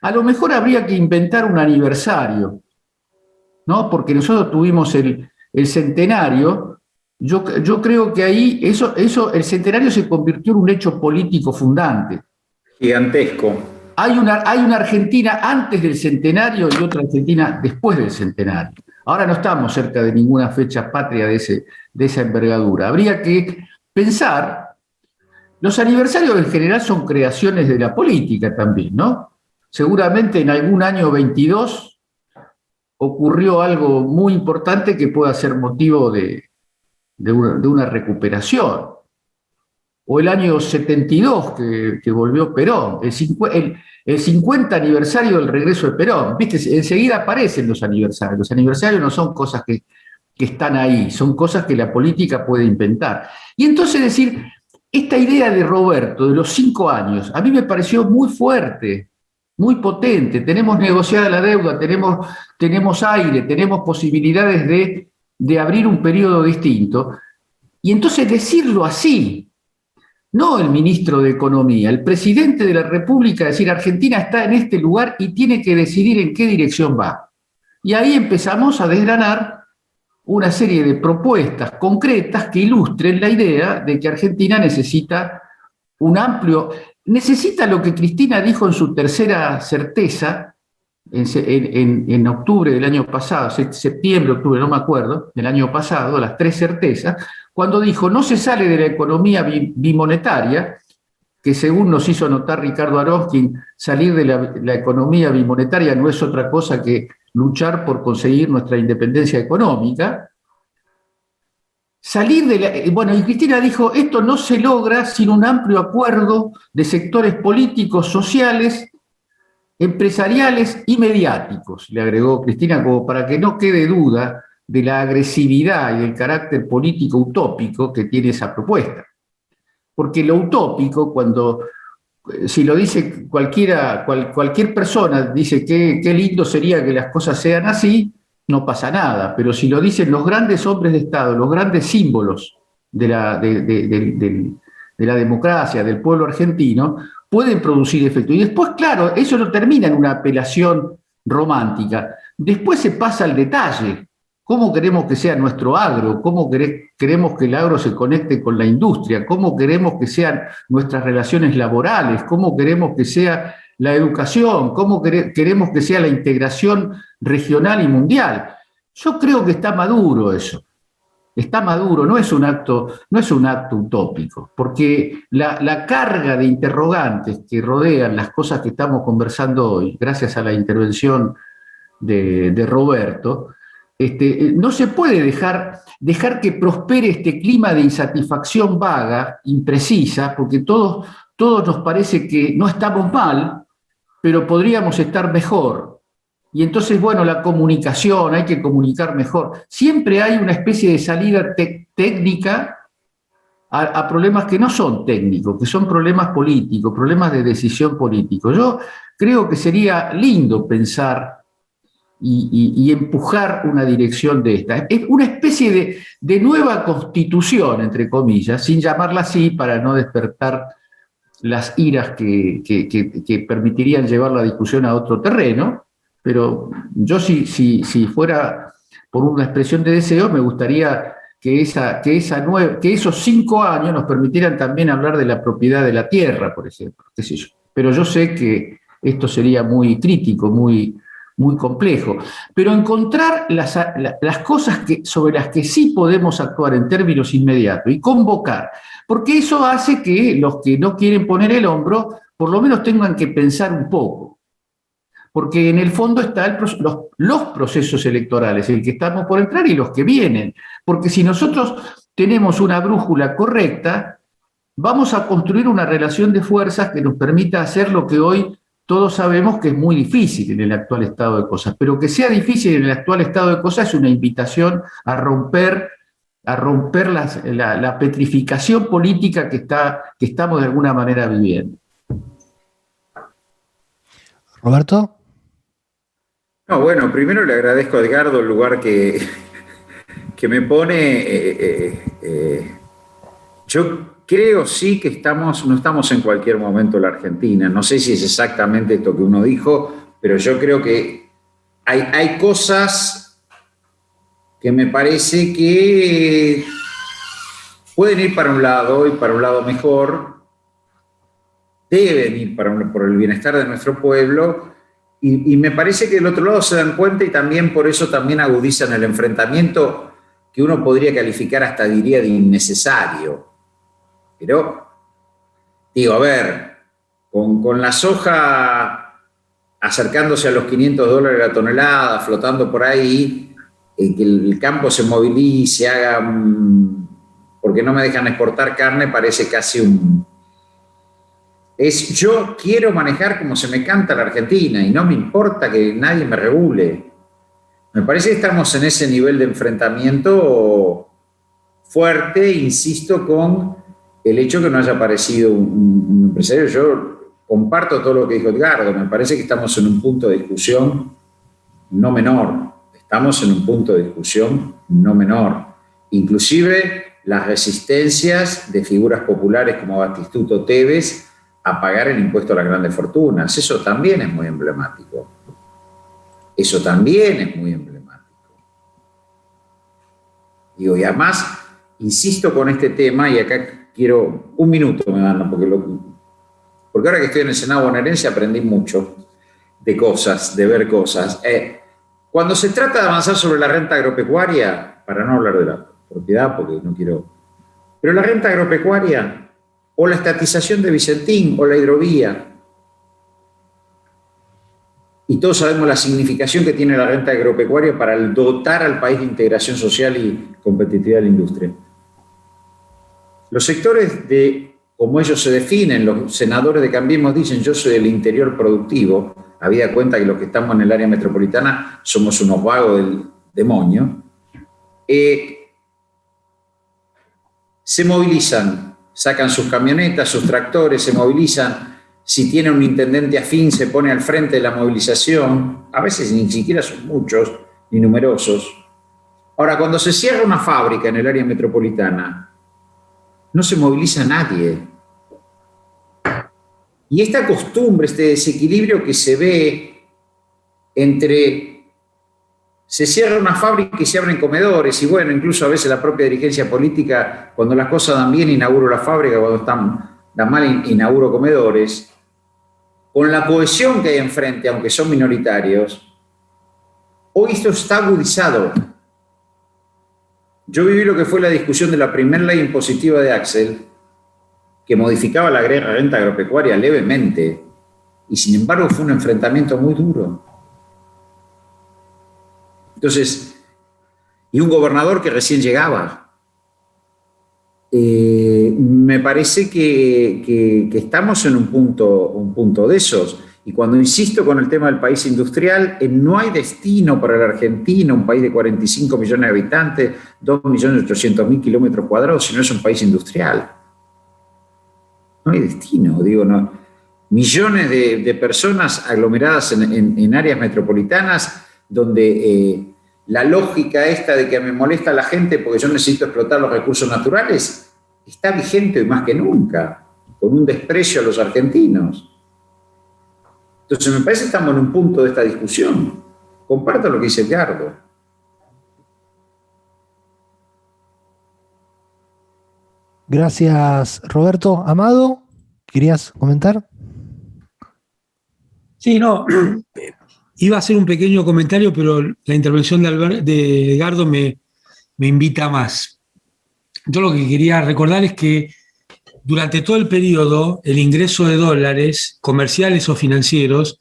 A lo mejor habría que inventar un aniversario, ¿no? Porque nosotros tuvimos el centenario. Yo creo que ahí el centenario se convirtió en un hecho político fundante. Gigantesco. Hay una Argentina antes del centenario y otra Argentina después del centenario. Ahora no estamos cerca de ninguna fecha patria de esa envergadura. Habría que pensar, los aniversarios en general son creaciones de la política también, ¿no? Seguramente en algún año 22 ocurrió algo muy importante que pueda ser motivo de una recuperación. O el año 72 que volvió Perón, el 50 aniversario del regreso de Perón. ¿Viste? Enseguida aparecen los aniversarios. Los aniversarios no son cosas que están ahí, son cosas que la política puede inventar. Y entonces decir, esta idea de Roberto, de los 5 años, a mí me pareció muy fuerte, muy potente. Tenemos negociada la deuda, tenemos aire, tenemos posibilidades de abrir un periodo distinto. Y entonces decirlo así, no el ministro de Economía, el presidente de la República, decir, Argentina está en este lugar y tiene que decidir en qué dirección va. Y ahí empezamos a desgranar una serie de propuestas concretas que ilustren la idea de que Argentina necesita necesita lo que Cristina dijo en su tercera certeza, en octubre del año pasado, septiembre, octubre, no me acuerdo, del año pasado, las 3 certezas, cuando dijo, no se sale de la economía bimonetaria, que según nos hizo notar Ricardo Aronskin, salir de la economía bimonetaria no es otra cosa que luchar por conseguir nuestra independencia económica. Y Cristina dijo, esto no se logra sin un amplio acuerdo de sectores políticos, sociales, empresariales y mediáticos, le agregó Cristina, como para que no quede duda de la agresividad y del carácter político utópico que tiene esa propuesta. Porque lo utópico, si lo dice cualquier persona, dice que qué lindo sería que las cosas sean así, no pasa nada. Pero si lo dicen los grandes hombres de Estado, los grandes símbolos de la democracia, del pueblo argentino, pueden producir efecto. Y después, claro, eso no termina en una apelación romántica. Después se pasa al detalle. cómo queremos que sea nuestro agro, cómo queremos que el agro se conecte con la industria, cómo queremos que sean nuestras relaciones laborales, cómo queremos que sea la educación, cómo queremos que sea la integración regional y mundial. Yo creo que está maduro eso. Está maduro, no es un acto utópico, porque la carga de interrogantes que rodean las cosas que estamos conversando hoy, gracias a la intervención de Roberto, no se puede dejar que prospere este clima de insatisfacción vaga, imprecisa, porque todos nos parece que no estamos mal, pero podríamos estar mejor. Y entonces, bueno, la comunicación, hay que comunicar mejor. Siempre hay una especie de salida técnica a problemas que no son técnicos, que son problemas políticos, problemas de decisión político. Yo creo que sería lindo pensar y empujar una dirección de esta. Es una especie de nueva constitución, entre comillas, sin llamarla así para no despertar las iras que permitirían llevar la discusión a otro terreno, pero yo si fuera por una expresión de deseo, me gustaría que esos 5 años nos permitieran también hablar de la propiedad de la tierra, por ejemplo, qué sé yo. Pero yo sé que esto sería muy crítico, muy complejo. Pero encontrar las cosas sobre las que sí podemos actuar en términos inmediatos y convocar, porque eso hace que los que no quieren poner el hombro, por lo menos tengan que pensar un poco. Porque en el fondo están los procesos electorales, el que estamos por entrar y los que vienen. Porque si nosotros tenemos una brújula correcta, vamos a construir una relación de fuerzas que nos permita hacer lo que hoy todos sabemos que es muy difícil en el actual estado de cosas. Pero que sea difícil en el actual estado de cosas es una invitación a romper la petrificación política que estamos de alguna manera viviendo. Roberto. No, bueno, primero le agradezco a Edgardo el lugar que me pone. Yo creo sí que no estamos en cualquier momento en la Argentina. No sé si es exactamente esto que uno dijo, pero yo creo que hay cosas que me parece que pueden ir para un lado y para un lado mejor, deben ir por el bienestar de nuestro pueblo. Y me parece que del otro lado se dan cuenta y también por eso también agudizan el enfrentamiento que uno podría calificar hasta diría de innecesario. Pero, digo, a ver, con la soja acercándose a los $500 la tonelada, flotando por ahí, que el campo se movilice, porque no me dejan exportar carne, parece casi yo quiero manejar como se me canta la Argentina y no me importa que nadie me regule. Me parece que estamos en ese nivel de enfrentamiento fuerte, insisto, con el hecho que no haya aparecido un empresario. Yo comparto todo lo que dijo Edgardo, me parece que estamos en un punto de discusión no menor. Estamos en un punto de discusión no menor. Inclusive las resistencias de figuras populares como Batistuto Tevez a pagar el impuesto a las grandes fortunas. Eso también es muy emblemático. Eso también es muy emblemático. Digo, y además, insisto con este tema, y acá quiero un minuto, me dan, porque ahora que estoy en el Senado bonaerense aprendí mucho de cosas, de ver cosas. Cuando se trata de avanzar sobre la renta agropecuaria, para no hablar de la propiedad, porque no quiero... Pero la renta agropecuaria... o la estatización de Vicentín, o la hidrovía. Y todos sabemos la significación que tiene la renta agropecuaria para dotar al país de integración social y competitividad de la industria. Los sectores como ellos se definen, los senadores de Cambiemos dicen, yo soy del interior productivo, habida cuenta que los que estamos en el área metropolitana somos unos vagos del demonio, se movilizan, sacan sus camionetas, sus tractores, se movilizan. Si tiene un intendente afín, se pone al frente de la movilización. A veces ni siquiera son muchos ni numerosos. Ahora, cuando se cierra una fábrica en el área metropolitana, no se moviliza nadie. Y esta costumbre, este desequilibrio que se ve entre se cierra una fábrica y se abren comedores, y bueno, incluso a veces la propia dirigencia política, cuando las cosas dan bien, inauguro la fábrica, cuando dan mal, inauguro comedores. Con la cohesión que hay enfrente, aunque son minoritarios, hoy esto está agudizado. Yo viví lo que fue la discusión de la primera ley impositiva de Axel, que modificaba la renta agropecuaria levemente, y sin embargo fue un enfrentamiento muy duro. Entonces, y un gobernador que recién llegaba. Me parece que estamos en un punto de esos. Y cuando insisto con el tema del país industrial, no hay destino para la Argentina, un país de 45 millones de habitantes, 2.800.000 kilómetros cuadrados, si no es un país industrial. No hay destino, digo, no. Millones de personas aglomeradas en áreas metropolitanas donde la lógica esta de que me molesta a la gente porque yo necesito explotar los recursos naturales está vigente hoy más que nunca, con un desprecio a los argentinos. Entonces me parece que estamos en un punto de esta discusión. Comparto lo que dice Edgardo. Gracias, Roberto. Amado, ¿querías comentar? Sí, no, iba a hacer un pequeño comentario, pero la intervención de Edgardo me invita más. Yo lo que quería recordar es que durante todo el periodo, el ingreso de dólares, comerciales o financieros,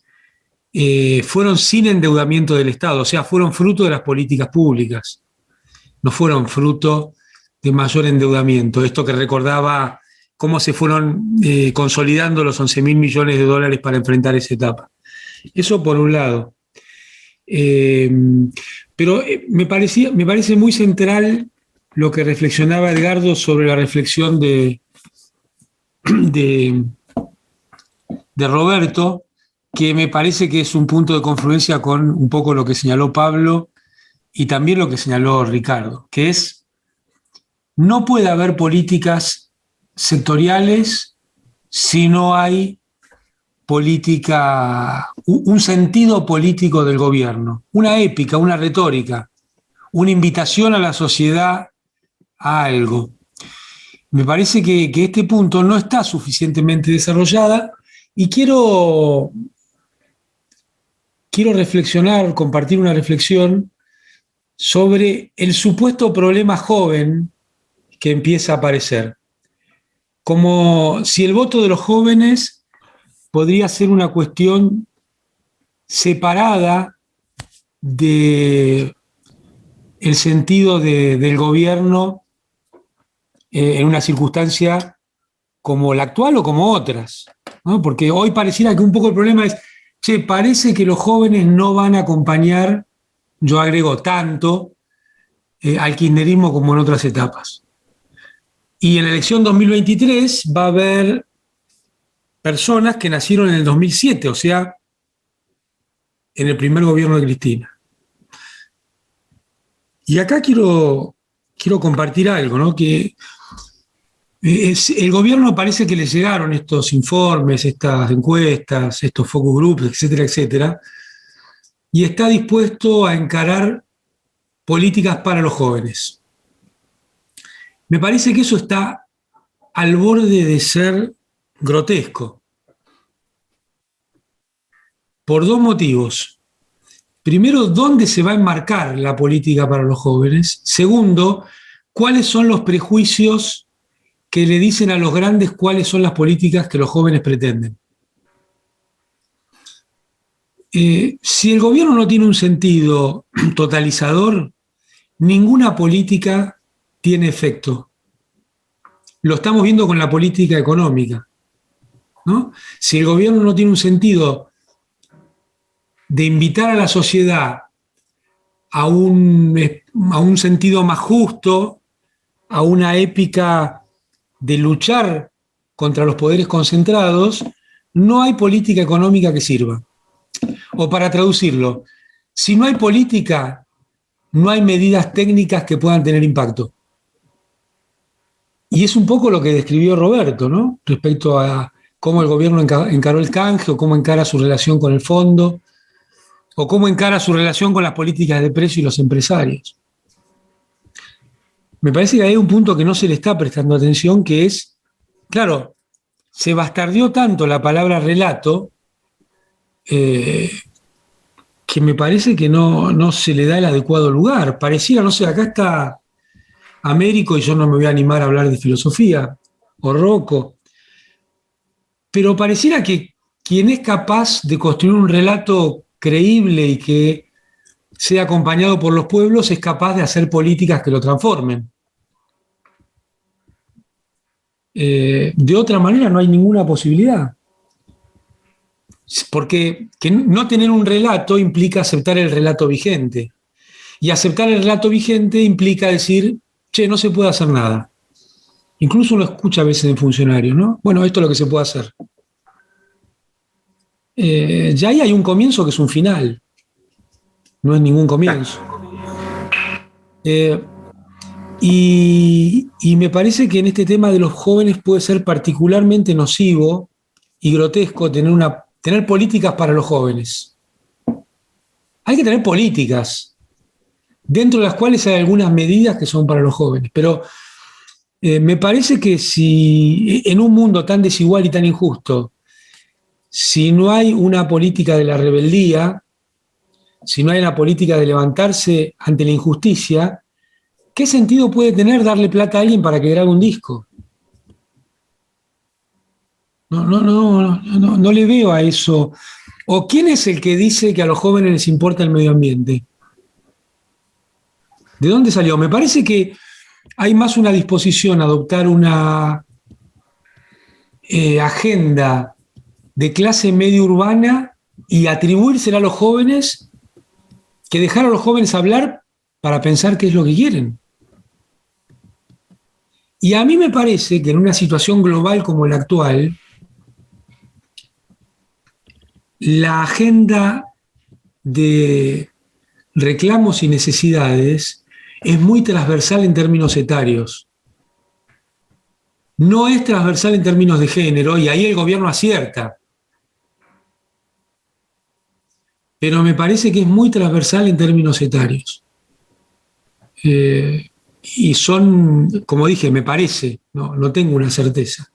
fueron sin endeudamiento del Estado, o sea, fueron fruto de las políticas públicas, no fueron fruto de mayor endeudamiento. Esto que recordaba cómo se fueron consolidando los 11.000 millones de dólares para enfrentar esa etapa. Eso por un lado. Pero me parece muy central lo que reflexionaba Edgardo sobre la reflexión de Roberto, que me parece que es un punto de confluencia con un poco lo que señaló Pablo y también lo que señaló Ricardo, que es: no puede haber políticas sectoriales si no hay política, un sentido político del gobierno, una épica, una retórica, una invitación a la sociedad a algo. Me parece que este punto no está suficientemente desarrollada y quiero reflexionar, compartir una reflexión sobre el supuesto problema joven que empieza a aparecer. Como si el voto de los jóvenes podría ser una cuestión separada del sentido del gobierno en una circunstancia como la actual o como otras, ¿no? Porque hoy pareciera que un poco el problema es, parece que los jóvenes no van a acompañar, yo agrego tanto, al kirchnerismo como en otras etapas. Y en la elección 2023 va a haber personas que nacieron en el 2007, o sea, en el primer gobierno de Cristina. Y acá quiero compartir algo, ¿no? Que el gobierno parece que le llegaron estos informes, estas encuestas, estos focus groups, etcétera, etcétera, y está dispuesto a encarar políticas para los jóvenes. Me parece que eso está al borde de ser grotesco. Por dos motivos. Primero, ¿dónde se va a enmarcar la política para los jóvenes? Segundo, ¿cuáles son los prejuicios que le dicen a los grandes cuáles son las políticas que los jóvenes pretenden? Si el gobierno no tiene un sentido totalizador, ninguna política tiene efecto. Lo estamos viendo con la política económica, ¿no? Si el gobierno no tiene un sentido de invitar a la sociedad a un sentido más justo, a una épica de luchar contra los poderes concentrados, no hay política económica que sirva. O para traducirlo, si no hay política, no hay medidas técnicas que puedan tener impacto. Y es un poco lo que describió Roberto, ¿no? Respecto a cómo el gobierno encaró el canje o cómo encara su relación con el fondo. o cómo encara su relación con las políticas de precio y los empresarios. Me parece que hay un punto que no se le está prestando atención, que es, claro, se bastardeó tanto la palabra relato, que me parece que no se le da el adecuado lugar. Pareciera, no sé, acá está Américo, y yo no me voy a animar a hablar de filosofía, o Rocco, pero pareciera que quien es capaz de construir un relato creíble y que sea acompañado por los pueblos es capaz de hacer políticas que lo transformen. De otra manera no hay ninguna posibilidad. Porque que no tener un relato implica aceptar el relato vigente. Y aceptar el relato vigente implica decir, che, no se puede hacer nada. Incluso uno escucha a veces en funcionarios, ¿no? Bueno, esto es lo que se puede hacer. Ya ahí hay un comienzo que es un final. No es ningún comienzo. Y me parece que en este tema de los jóvenes puede ser particularmente nocivo y grotesco tener políticas para los jóvenes. Hay que tener políticas, dentro de las cuales hay algunas medidas que son para los jóvenes, pero me parece que si en un mundo tan desigual y tan injusto, si no hay una política de la rebeldía, si no hay una política de levantarse ante la injusticia, ¿qué sentido puede tener darle plata a alguien para que grabe un disco? No le veo a eso. ¿O quién es el que dice que a los jóvenes les importa el medio ambiente? ¿De dónde salió? Me parece que hay más una disposición a adoptar una agenda de clase media urbana y atribuírsela a los jóvenes que dejar a los jóvenes hablar para pensar qué es lo que quieren. Y a mí me parece que en una situación global como la actual, la agenda de reclamos y necesidades es muy transversal en términos etarios. No es transversal en términos de género, y ahí el gobierno acierta. Pero me parece que es muy transversal en términos etarios. Y son, como dije, me parece, no tengo una certeza.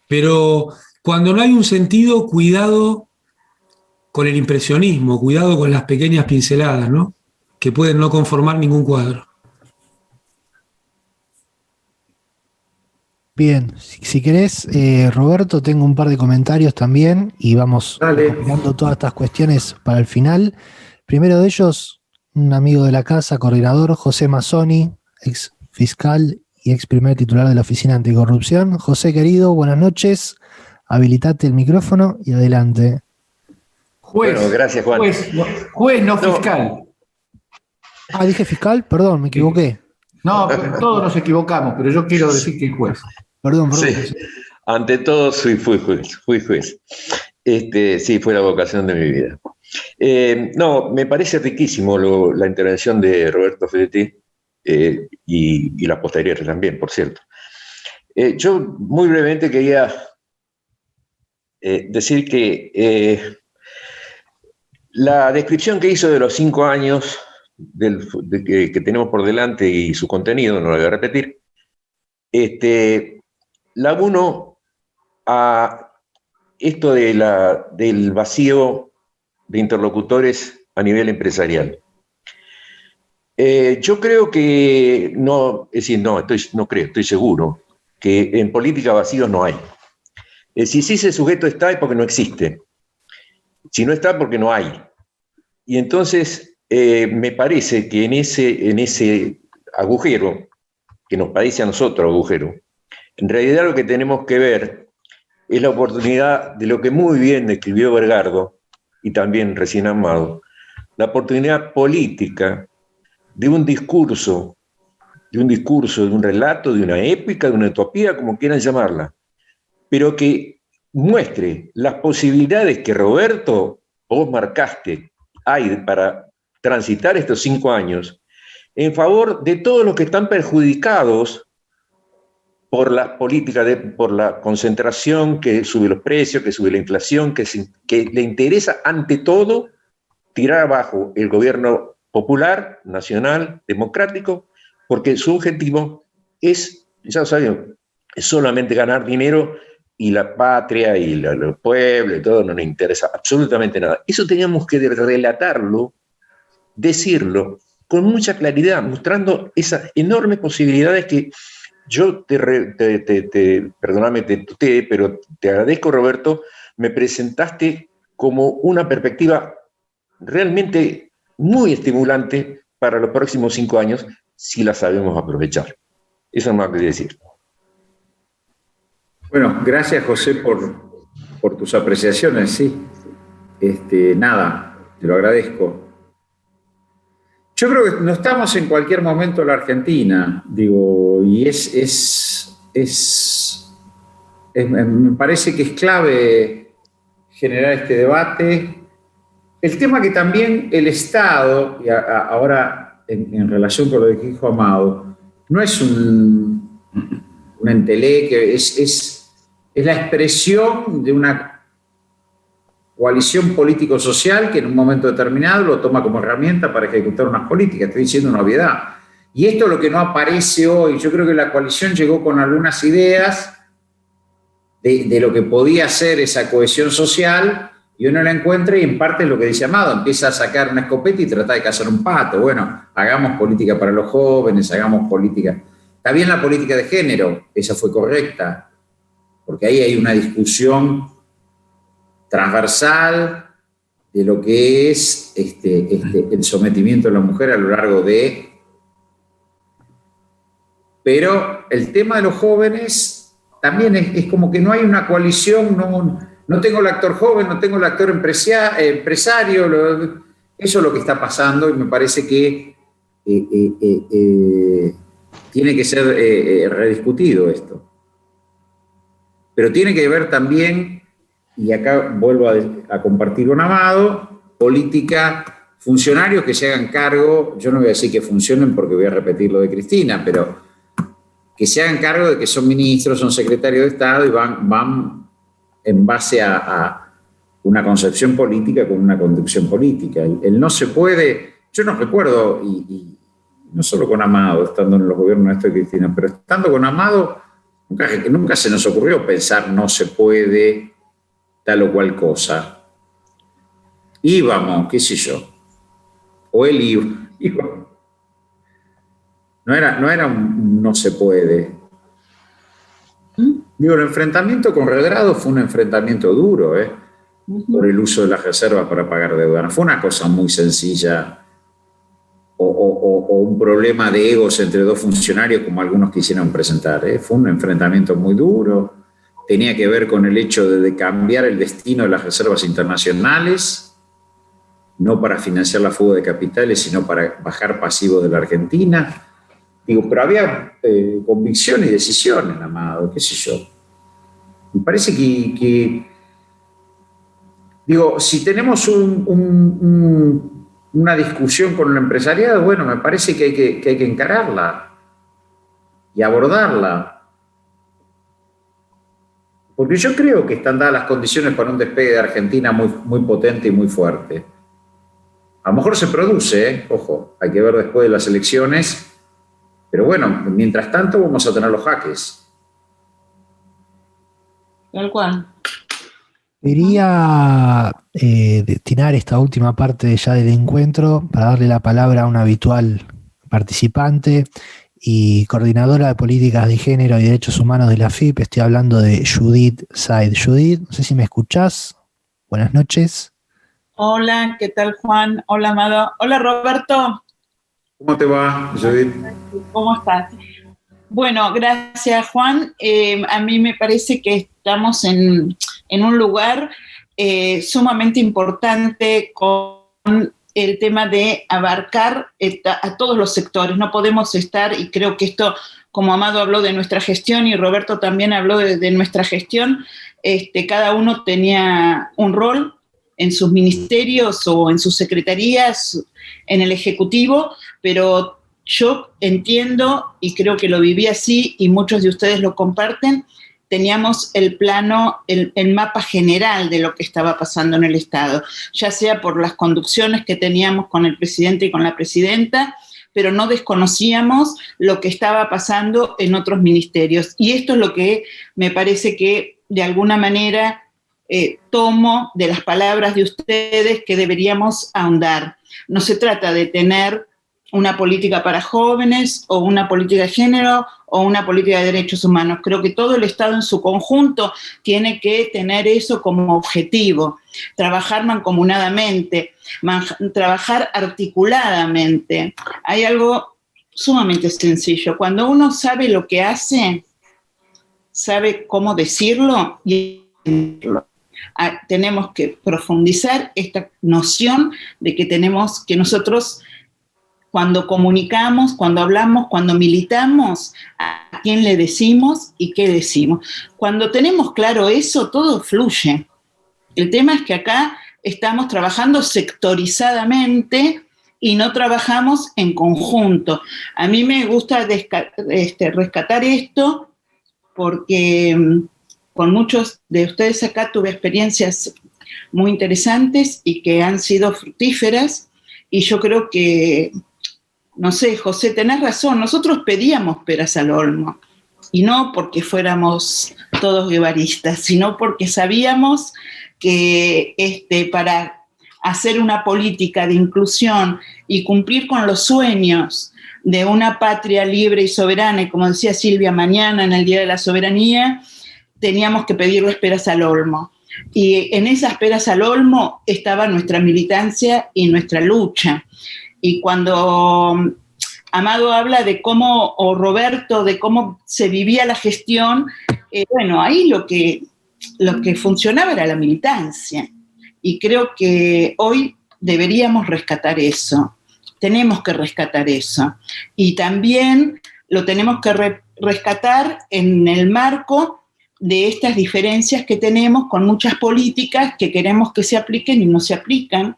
Pero cuando no hay un sentido, cuidado con el impresionismo, cuidado con las pequeñas pinceladas, ¿no? Que pueden no conformar ningún cuadro. Bien, si querés, Roberto, tengo un par de comentarios también y vamos recopilando todas estas cuestiones para el final. Primero de ellos, un amigo de la casa, coordinador, José Mazzoni, ex fiscal y ex primer titular de la Oficina Anticorrupción. José, querido, buenas noches. Habilitate el micrófono y adelante. Juez. Bueno, gracias, Juan. Juez, no fiscal. Ah, dije fiscal, perdón, me equivoqué. No, todos nos equivocamos, pero yo quiero decir que es juez. Perdón. Sí. Ante todo, fui juez. Sí, fue la vocación de mi vida. No, me parece riquísimo la intervención de Roberto Feletti y las posteriores también, por cierto. Yo muy brevemente quería decir que la descripción que hizo de los 5 años que tenemos por delante y su contenido, no lo voy a repetir, la uno a esto del vacío de interlocutores a nivel empresarial. Yo creo que estoy seguro que en política vacíos no hay. Si ese sujeto está es porque no existe. Si no está, porque no hay. Y entonces me parece que en ese agujero, que nos parece a nosotros agujero, en realidad lo que tenemos que ver es la oportunidad de lo que muy bien describió Bergardo, y también recién Amado, la oportunidad política de un discurso, de un relato, de una épica, de una utopía, como quieran llamarla, pero que muestre las posibilidades que Roberto, vos marcaste, hay para transitar estos 5 años en favor de todos los que están perjudicados por las políticas, por la concentración que sube los precios, que sube la inflación, que le interesa ante todo tirar abajo el gobierno popular, nacional, democrático, porque su objetivo es, ya lo sabemos, es solamente ganar dinero y la patria y los pueblos y todo no nos interesa absolutamente nada. Eso teníamos que relatarlo, decirlo con mucha claridad, mostrando esas enormes posibilidades que yo perdóname, te tuteé, pero te agradezco, Roberto, me presentaste como una perspectiva realmente muy estimulante para los próximos 5 años si la sabemos aprovechar. Eso no me quería decir. Bueno, gracias, José, por tus apreciaciones, sí. Nada, te lo agradezco. Yo creo que no estamos en cualquier momento en la Argentina, digo, y me parece que es clave generar este debate. El tema que también el Estado, y ahora en relación con lo que dijo Amado, no es un enteleque, es la expresión de una coalición político-social que en un momento determinado lo toma como herramienta para ejecutar unas políticas. Estoy diciendo una obviedad. Y esto es lo que no aparece hoy. Yo creo que la coalición llegó con algunas ideas de lo que podía ser esa cohesión social y uno la encuentra y en parte es lo que dice Amado, empieza a sacar una escopeta y trata de cazar un pato. Bueno, hagamos política para los jóvenes, hagamos política. Está bien la política de género, esa fue correcta, porque ahí hay una discusión transversal de lo que es el sometimiento de la mujer a lo largo de... Pero el tema de los jóvenes también es como que no hay una coalición, no tengo el actor joven, no tengo el actor empresario, eso es lo que está pasando y me parece que tiene que ser rediscutido esto. Pero tiene que ver también, y acá vuelvo a compartir con Amado, política, funcionarios que se hagan cargo, yo no voy a decir que funcionen porque voy a repetir lo de Cristina, pero que se hagan cargo de que son ministros, son secretarios de Estado y van en base a una concepción política con una conducción política. El no se puede, yo no recuerdo, y no solo con Amado, estando en los gobiernos de Cristina, pero estando con Amado, nunca se nos ocurrió pensar no se puede tal o cual cosa. Íbamos, qué sé yo, o él iba. No era un no se puede. Digo, el enfrentamiento con Redrado fue un enfrentamiento duro, por el uso de las reservas para pagar deuda. No fue una cosa muy sencilla o un problema de egos entre dos funcionarios como algunos quisieron presentar. Fue un enfrentamiento muy duro. Tenía que ver con el hecho de cambiar el destino de las reservas internacionales, no para financiar la fuga de capitales, sino para bajar pasivos de la Argentina. Digo, pero había convicción y decisiones, Amado, qué sé yo. Me parece que digo, si tenemos una discusión con el empresariado, bueno, me parece que hay que encararla y abordarla. Porque yo creo que están dadas las condiciones para un despegue de Argentina muy, muy potente y muy fuerte. A lo mejor se produce, ojo, hay que ver después de las elecciones. Pero bueno, mientras tanto vamos a tener los jaques. Tal cual. Quería destinar esta última parte ya del encuentro para darle la palabra a un habitual participante y coordinadora de políticas de género y derechos humanos de la FIP. Estoy hablando de Judith Said. Judith, no sé si me escuchás. Buenas noches. Hola, ¿qué tal, Juan? Hola, Amado. Hola, Roberto. ¿Cómo te va, Judith? ¿Cómo estás? Bueno, gracias, Juan. A mí me parece que estamos en un lugar sumamente importante con el tema de abarcar a todos los sectores. No podemos estar, y creo que esto, como Amado habló de nuestra gestión y Roberto también habló de nuestra gestión, cada uno tenía un rol en sus ministerios o en sus secretarías, en el Ejecutivo, pero yo entiendo, y creo que lo viví así, y muchos de ustedes lo comparten, teníamos el plano, el mapa general de lo que estaba pasando en el Estado, ya sea por las conducciones que teníamos con el presidente y con la presidenta, pero no desconocíamos lo que estaba pasando en otros ministerios. Y esto es lo que me parece que de alguna manera tomo de las palabras de ustedes que deberíamos ahondar. No se trata de tener una política para jóvenes o una política de género o una política de derechos humanos. Creo que todo el Estado en su conjunto tiene que tener eso como objetivo, trabajar mancomunadamente, trabajar articuladamente. Hay algo sumamente sencillo. Cuando uno sabe lo que hace, sabe cómo decirlo y decirlo. Tenemos que profundizar esta noción de que nosotros, cuando comunicamos, cuando hablamos, cuando militamos, a quién le decimos y qué decimos. Cuando tenemos claro eso, todo fluye. El tema es que acá estamos trabajando sectorizadamente y no trabajamos en conjunto. A mí me gusta rescatar esto porque con muchos de ustedes acá tuve experiencias muy interesantes y que han sido fructíferas, y yo creo que, no sé, José, tenés razón, nosotros pedíamos peras al olmo, y no porque fuéramos todos guevaristas, sino porque sabíamos que para hacer una política de inclusión y cumplir con los sueños de una patria libre y soberana, y como decía Silvia, mañana en el Día de la Soberanía, teníamos que pedirles peras al olmo. Y en esas peras al olmo estaba nuestra militancia y nuestra lucha. Y cuando Amado habla de cómo, o Roberto, de cómo se vivía la gestión, bueno, ahí lo que funcionaba era la militancia. Y creo que hoy deberíamos rescatar eso. Tenemos que rescatar eso. Y también lo tenemos que rescatar en el marco de estas diferencias que tenemos con muchas políticas que queremos que se apliquen y no se aplican,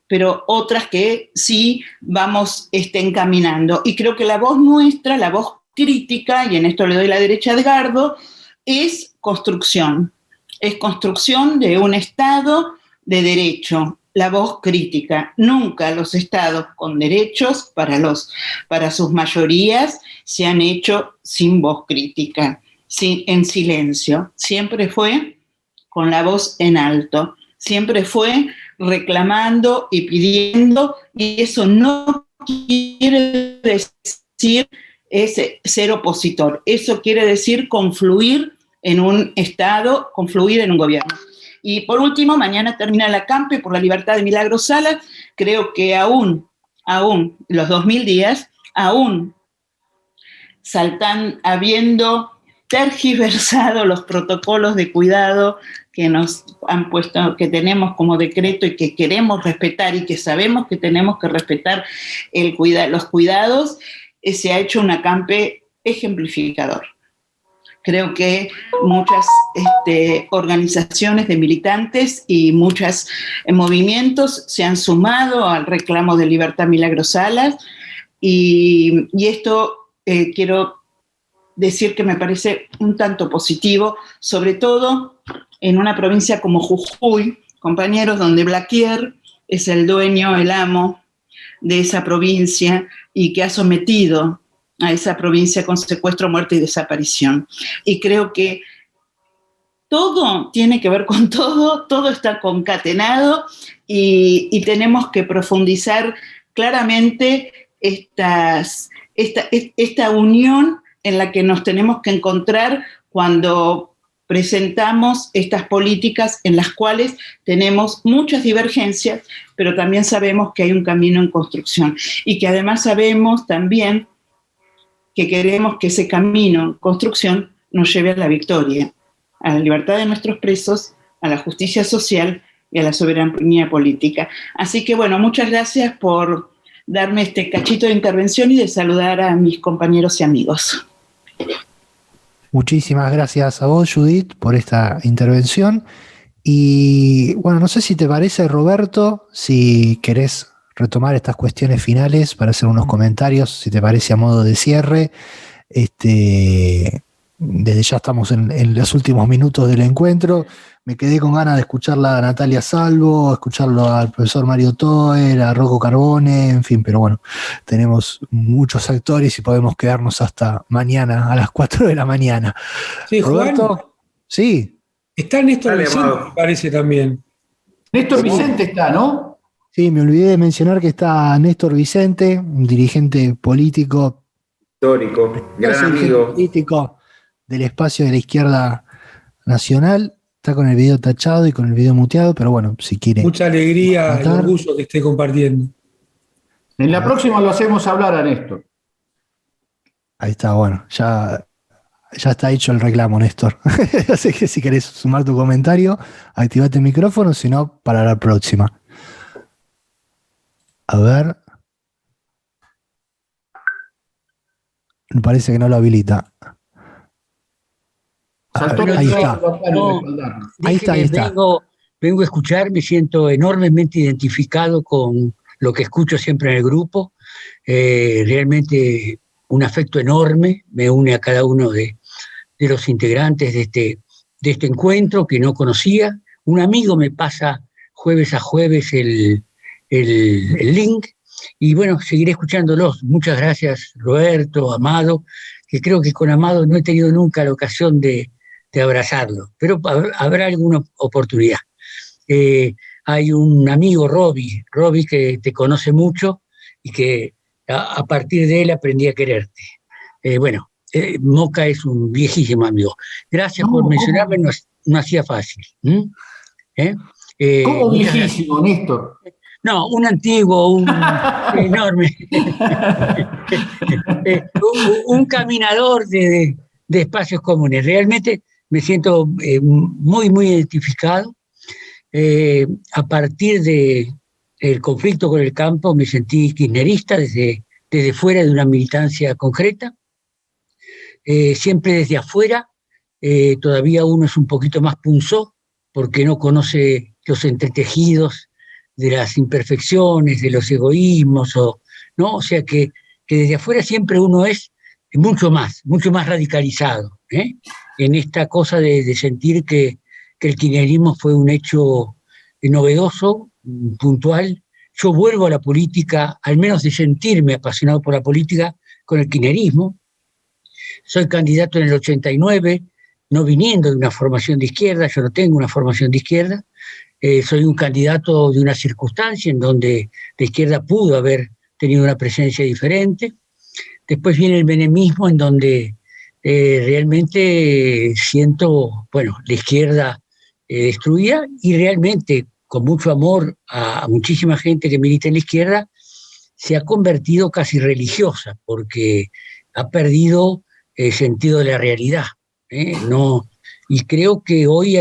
pero otras que sí vamos encaminando. Y creo que la voz nuestra, la voz crítica, y en esto le doy la derecha a Edgardo, es construcción de un Estado de derecho, la voz crítica. Nunca los estados con derechos para sus mayorías se han hecho sin voz crítica, en silencio. Siempre fue con la voz en alto, siempre fue reclamando y pidiendo, y eso no quiere decir ser opositor, eso quiere decir confluir en un Estado, confluir en un gobierno. Y por último, mañana termina la Campe por la Libertad de Milagros Sala. Creo que aún los 2000 días, aún habiendo tergiversado los protocolos de cuidado que nos han puesto, que tenemos como decreto y que queremos respetar y que sabemos que tenemos que respetar los cuidados, se ha hecho una Campe ejemplificador. Creo que muchas organizaciones de militantes y muchos movimientos se han sumado al reclamo de Libertad Milagros Salas, y esto quiero decir que me parece un tanto positivo, sobre todo en una provincia como Jujuy, compañeros, donde Blaquier es el dueño, el amo de esa provincia y que ha sometido a esa provincia con secuestro, muerte y desaparición. Y creo que todo tiene que ver con todo está concatenado, y tenemos que profundizar claramente esta unión en la que nos tenemos que encontrar cuando presentamos estas políticas en las cuales tenemos muchas divergencias, pero también sabemos que hay un camino en construcción, y que además sabemos también que queremos que ese camino en construcción nos lleve a la victoria, a la libertad de nuestros presos, a la justicia social y a la soberanía política. Así que bueno, muchas gracias por darme este cachito de intervención y de saludar a mis compañeros y amigos. Muchísimas gracias a vos, Judith, por esta intervención. Y bueno, no sé si te parece, Roberto, si querés retomar estas cuestiones finales para hacer unos comentarios, si te parece, a modo de cierre, desde ya estamos en los últimos minutos del encuentro. Me quedé con ganas de escucharla a Natalia Salvo, escucharlo al profesor Mario Toer, a Rocco Carbone, en fin, pero bueno, tenemos muchos actores y podemos quedarnos hasta mañana a las 4 de la mañana. Sí, Roberto, Juan, sí, está Néstor Dale, Vicente, Amado. me parece también. Néstor Vicente está, ¿no? sí, me olvidé de mencionar que está Néstor Vicente, un dirigente político, Histórico, gran dirigente amigo. político del espacio de la izquierda nacional. Está con el video tachado y con el video muteado, pero bueno, si quiere. Mucha alegría y comentar. orgullo que esté compartiendo. En la próxima lo hacemos hablar a Néstor. Ahí está, bueno, ya está hecho el reclamo, Néstor. Así que si querés sumar tu comentario, activate el micrófono, si no, para la próxima. A ver. Me parece que no lo habilita. Ahí está. Ahí está, ahí está. Vengo a escuchar, me siento enormemente identificado con lo que escucho siempre en el grupo. Realmente un afecto enorme me une a cada uno de los integrantes de este encuentro que no conocía. Un amigo me pasa jueves a jueves el link y bueno, seguiré escuchándolos. Muchas gracias, Roberto, Amado, que creo que con Amado no he tenido nunca la ocasión de abrazarlo, pero habrá alguna oportunidad. Hay un amigo, Robbie, que te conoce mucho y que a partir de él aprendí a quererte. Moca es un viejísimo amigo. Gracias por mencionarme, no hacía fácil. ¿Cómo viejísimo, Néstor? No, un antiguo, un enorme. Un caminador de espacios comunes. Realmente me siento muy, muy identificado. A partir del conflicto con el campo me sentí kirchnerista desde fuera de una militancia concreta. Siempre desde afuera, todavía uno es un poquito más punzó porque no conoce los entretejidos de las imperfecciones, de los egoísmos, ¿no? O sea que desde afuera siempre uno es mucho más radicalizado, en esta cosa de sentir que el kirchnerismo fue un hecho novedoso, puntual. Yo vuelvo a la política, al menos de sentirme apasionado por la política, con el kirchnerismo. Soy candidato en el 89, no viniendo de una formación de izquierda, yo no tengo una formación de izquierda, soy un candidato de una circunstancia en donde la izquierda pudo haber tenido una presencia diferente. Después viene el menemismo, en donde realmente siento, la izquierda destruida, y realmente, con mucho amor a muchísima gente que milita en la izquierda, se ha convertido casi religiosa, porque ha perdido el sentido de la realidad. No, y creo que hoy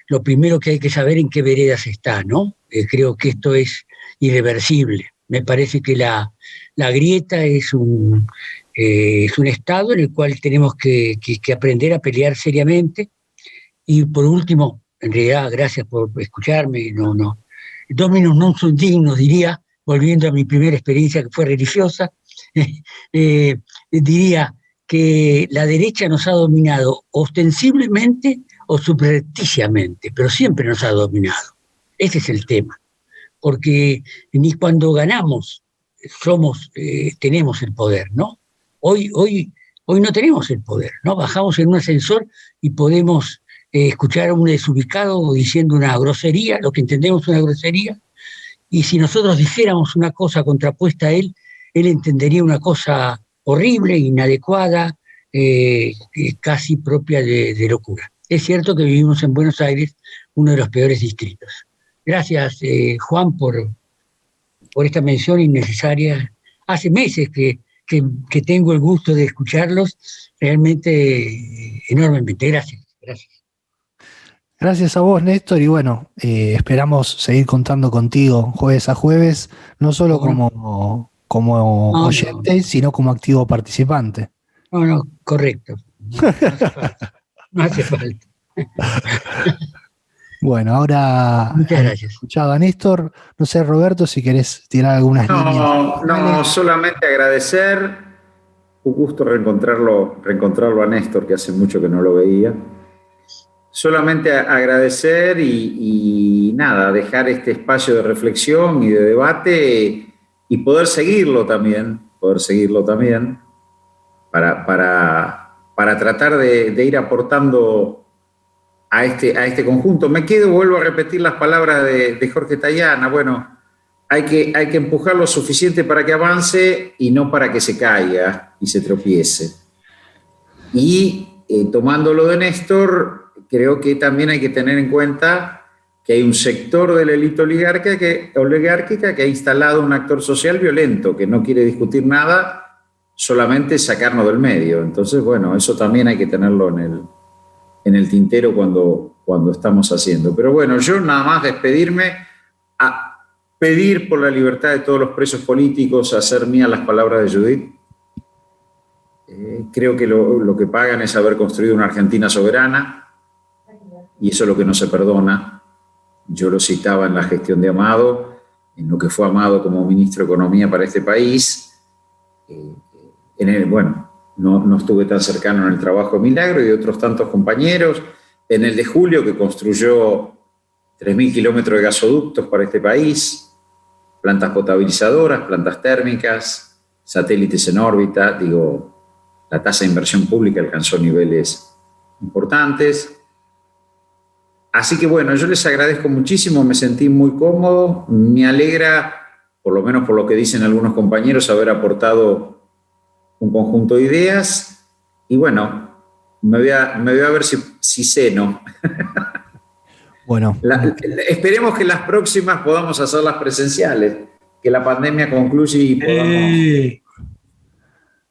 lo primero que hay que saber en qué veredas está, ¿no? Creo que esto es irreversible. Me parece que la grieta es un estado en el cual tenemos que aprender a pelear seriamente. Y por último, en realidad, gracias por escucharme, Dominus non sum dignus, diría, volviendo a mi primera experiencia que fue religiosa, diría que la derecha nos ha dominado ostensiblemente o subrepticiamente, pero siempre nos ha dominado. Ese es el tema, porque ni cuando ganamos tenemos el poder, ¿no? Hoy no tenemos el poder, ¿no? Bajamos en un ascensor y podemos escuchar a un desubicado diciendo una grosería, lo que entendemos una grosería, y si nosotros dijéramos una cosa contrapuesta a él entendería una cosa horrible, inadecuada, casi propia de locura. Es cierto que vivimos en Buenos Aires, uno de los peores distritos. Gracias, Juan, por esta mención innecesaria. Hace meses que tengo el gusto de escucharlos, realmente enormemente. Gracias. Gracias a vos, Néstor, y bueno, esperamos seguir contando contigo jueves a jueves, no solo como oyente, sino como activo participante. No, correcto. No hace falta. Bueno, ahora muchas gracias. Escuchado a Néstor, no sé, Roberto, si querés tirar algunas líneas. No, solamente agradecer Un gusto reencontrarlo a Néstor, que hace mucho que no lo veía. Solamente agradecer y nada, dejar este espacio de reflexión y de debate y poder seguirlo también para tratar de ir aportando a este conjunto. Vuelvo a repetir las palabras de Jorge Tayana. Bueno, hay que empujar lo suficiente para que avance y no para que se caiga y se tropiece. Y tomándolo de Néstor, creo que también hay que tener en cuenta que hay un sector de la élite oligárquica que ha instalado un actor social violento, que no quiere discutir nada, solamente sacarnos del medio. Entonces, bueno, eso también hay que tenerlo en el tintero cuando estamos haciendo. Pero bueno, yo nada más despedirme, a pedir por la libertad de todos los presos políticos, hacer mías las palabras de Judith. Creo que lo que pagan es haber construido una Argentina soberana, y eso es lo que no se perdona. Yo lo citaba en la gestión de Amado, en lo que fue Amado como ministro de Economía para este país. No estuve tan cercano en el trabajo de Milagro y de otros tantos compañeros. En el de Julio, que construyó 3.000 kilómetros de gasoductos para este país, plantas potabilizadoras, plantas térmicas, satélites en órbita. La tasa de inversión pública alcanzó niveles importantes. Así que bueno, yo les agradezco muchísimo, me sentí muy cómodo, me alegra, por lo menos por lo que dicen algunos compañeros, haber aportado un conjunto de ideas, y bueno, me voy a ver si ceno. Bueno. Esperemos que las próximas podamos hacerlas presenciales, que la pandemia concluya y podamos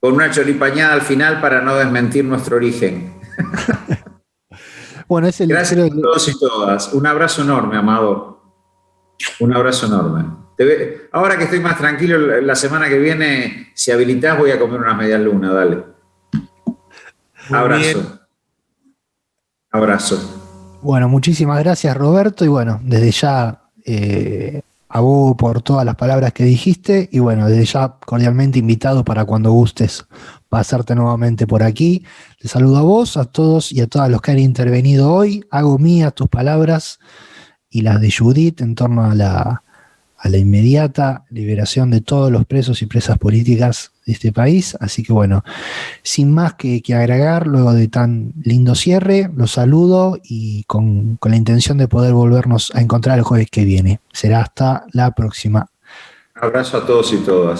con una choripañada al final para no desmentir nuestro origen. Bueno, gracias a todos y todas. Un abrazo enorme, Amado. Un abrazo enorme. Ahora que estoy más tranquilo, la semana que viene, si habilitás, voy a comer unas medias lunas, dale. Abrazo. Abrazo. Bueno, muchísimas gracias, Roberto, y bueno, desde ya abogo por todas las palabras que dijiste, y bueno, desde ya cordialmente invitado para cuando gustes pasarte nuevamente por aquí. Te saludo a vos, a todos y a todas los que han intervenido hoy. Hago mías tus palabras y las de Judith en torno a la inmediata liberación de todos los presos y presas políticas de este país. Así que bueno, sin más que agregar, luego de tan lindo cierre, los saludo y con la intención de poder volvernos a encontrar el jueves que viene. Será hasta la próxima. Abrazo a todos y todas.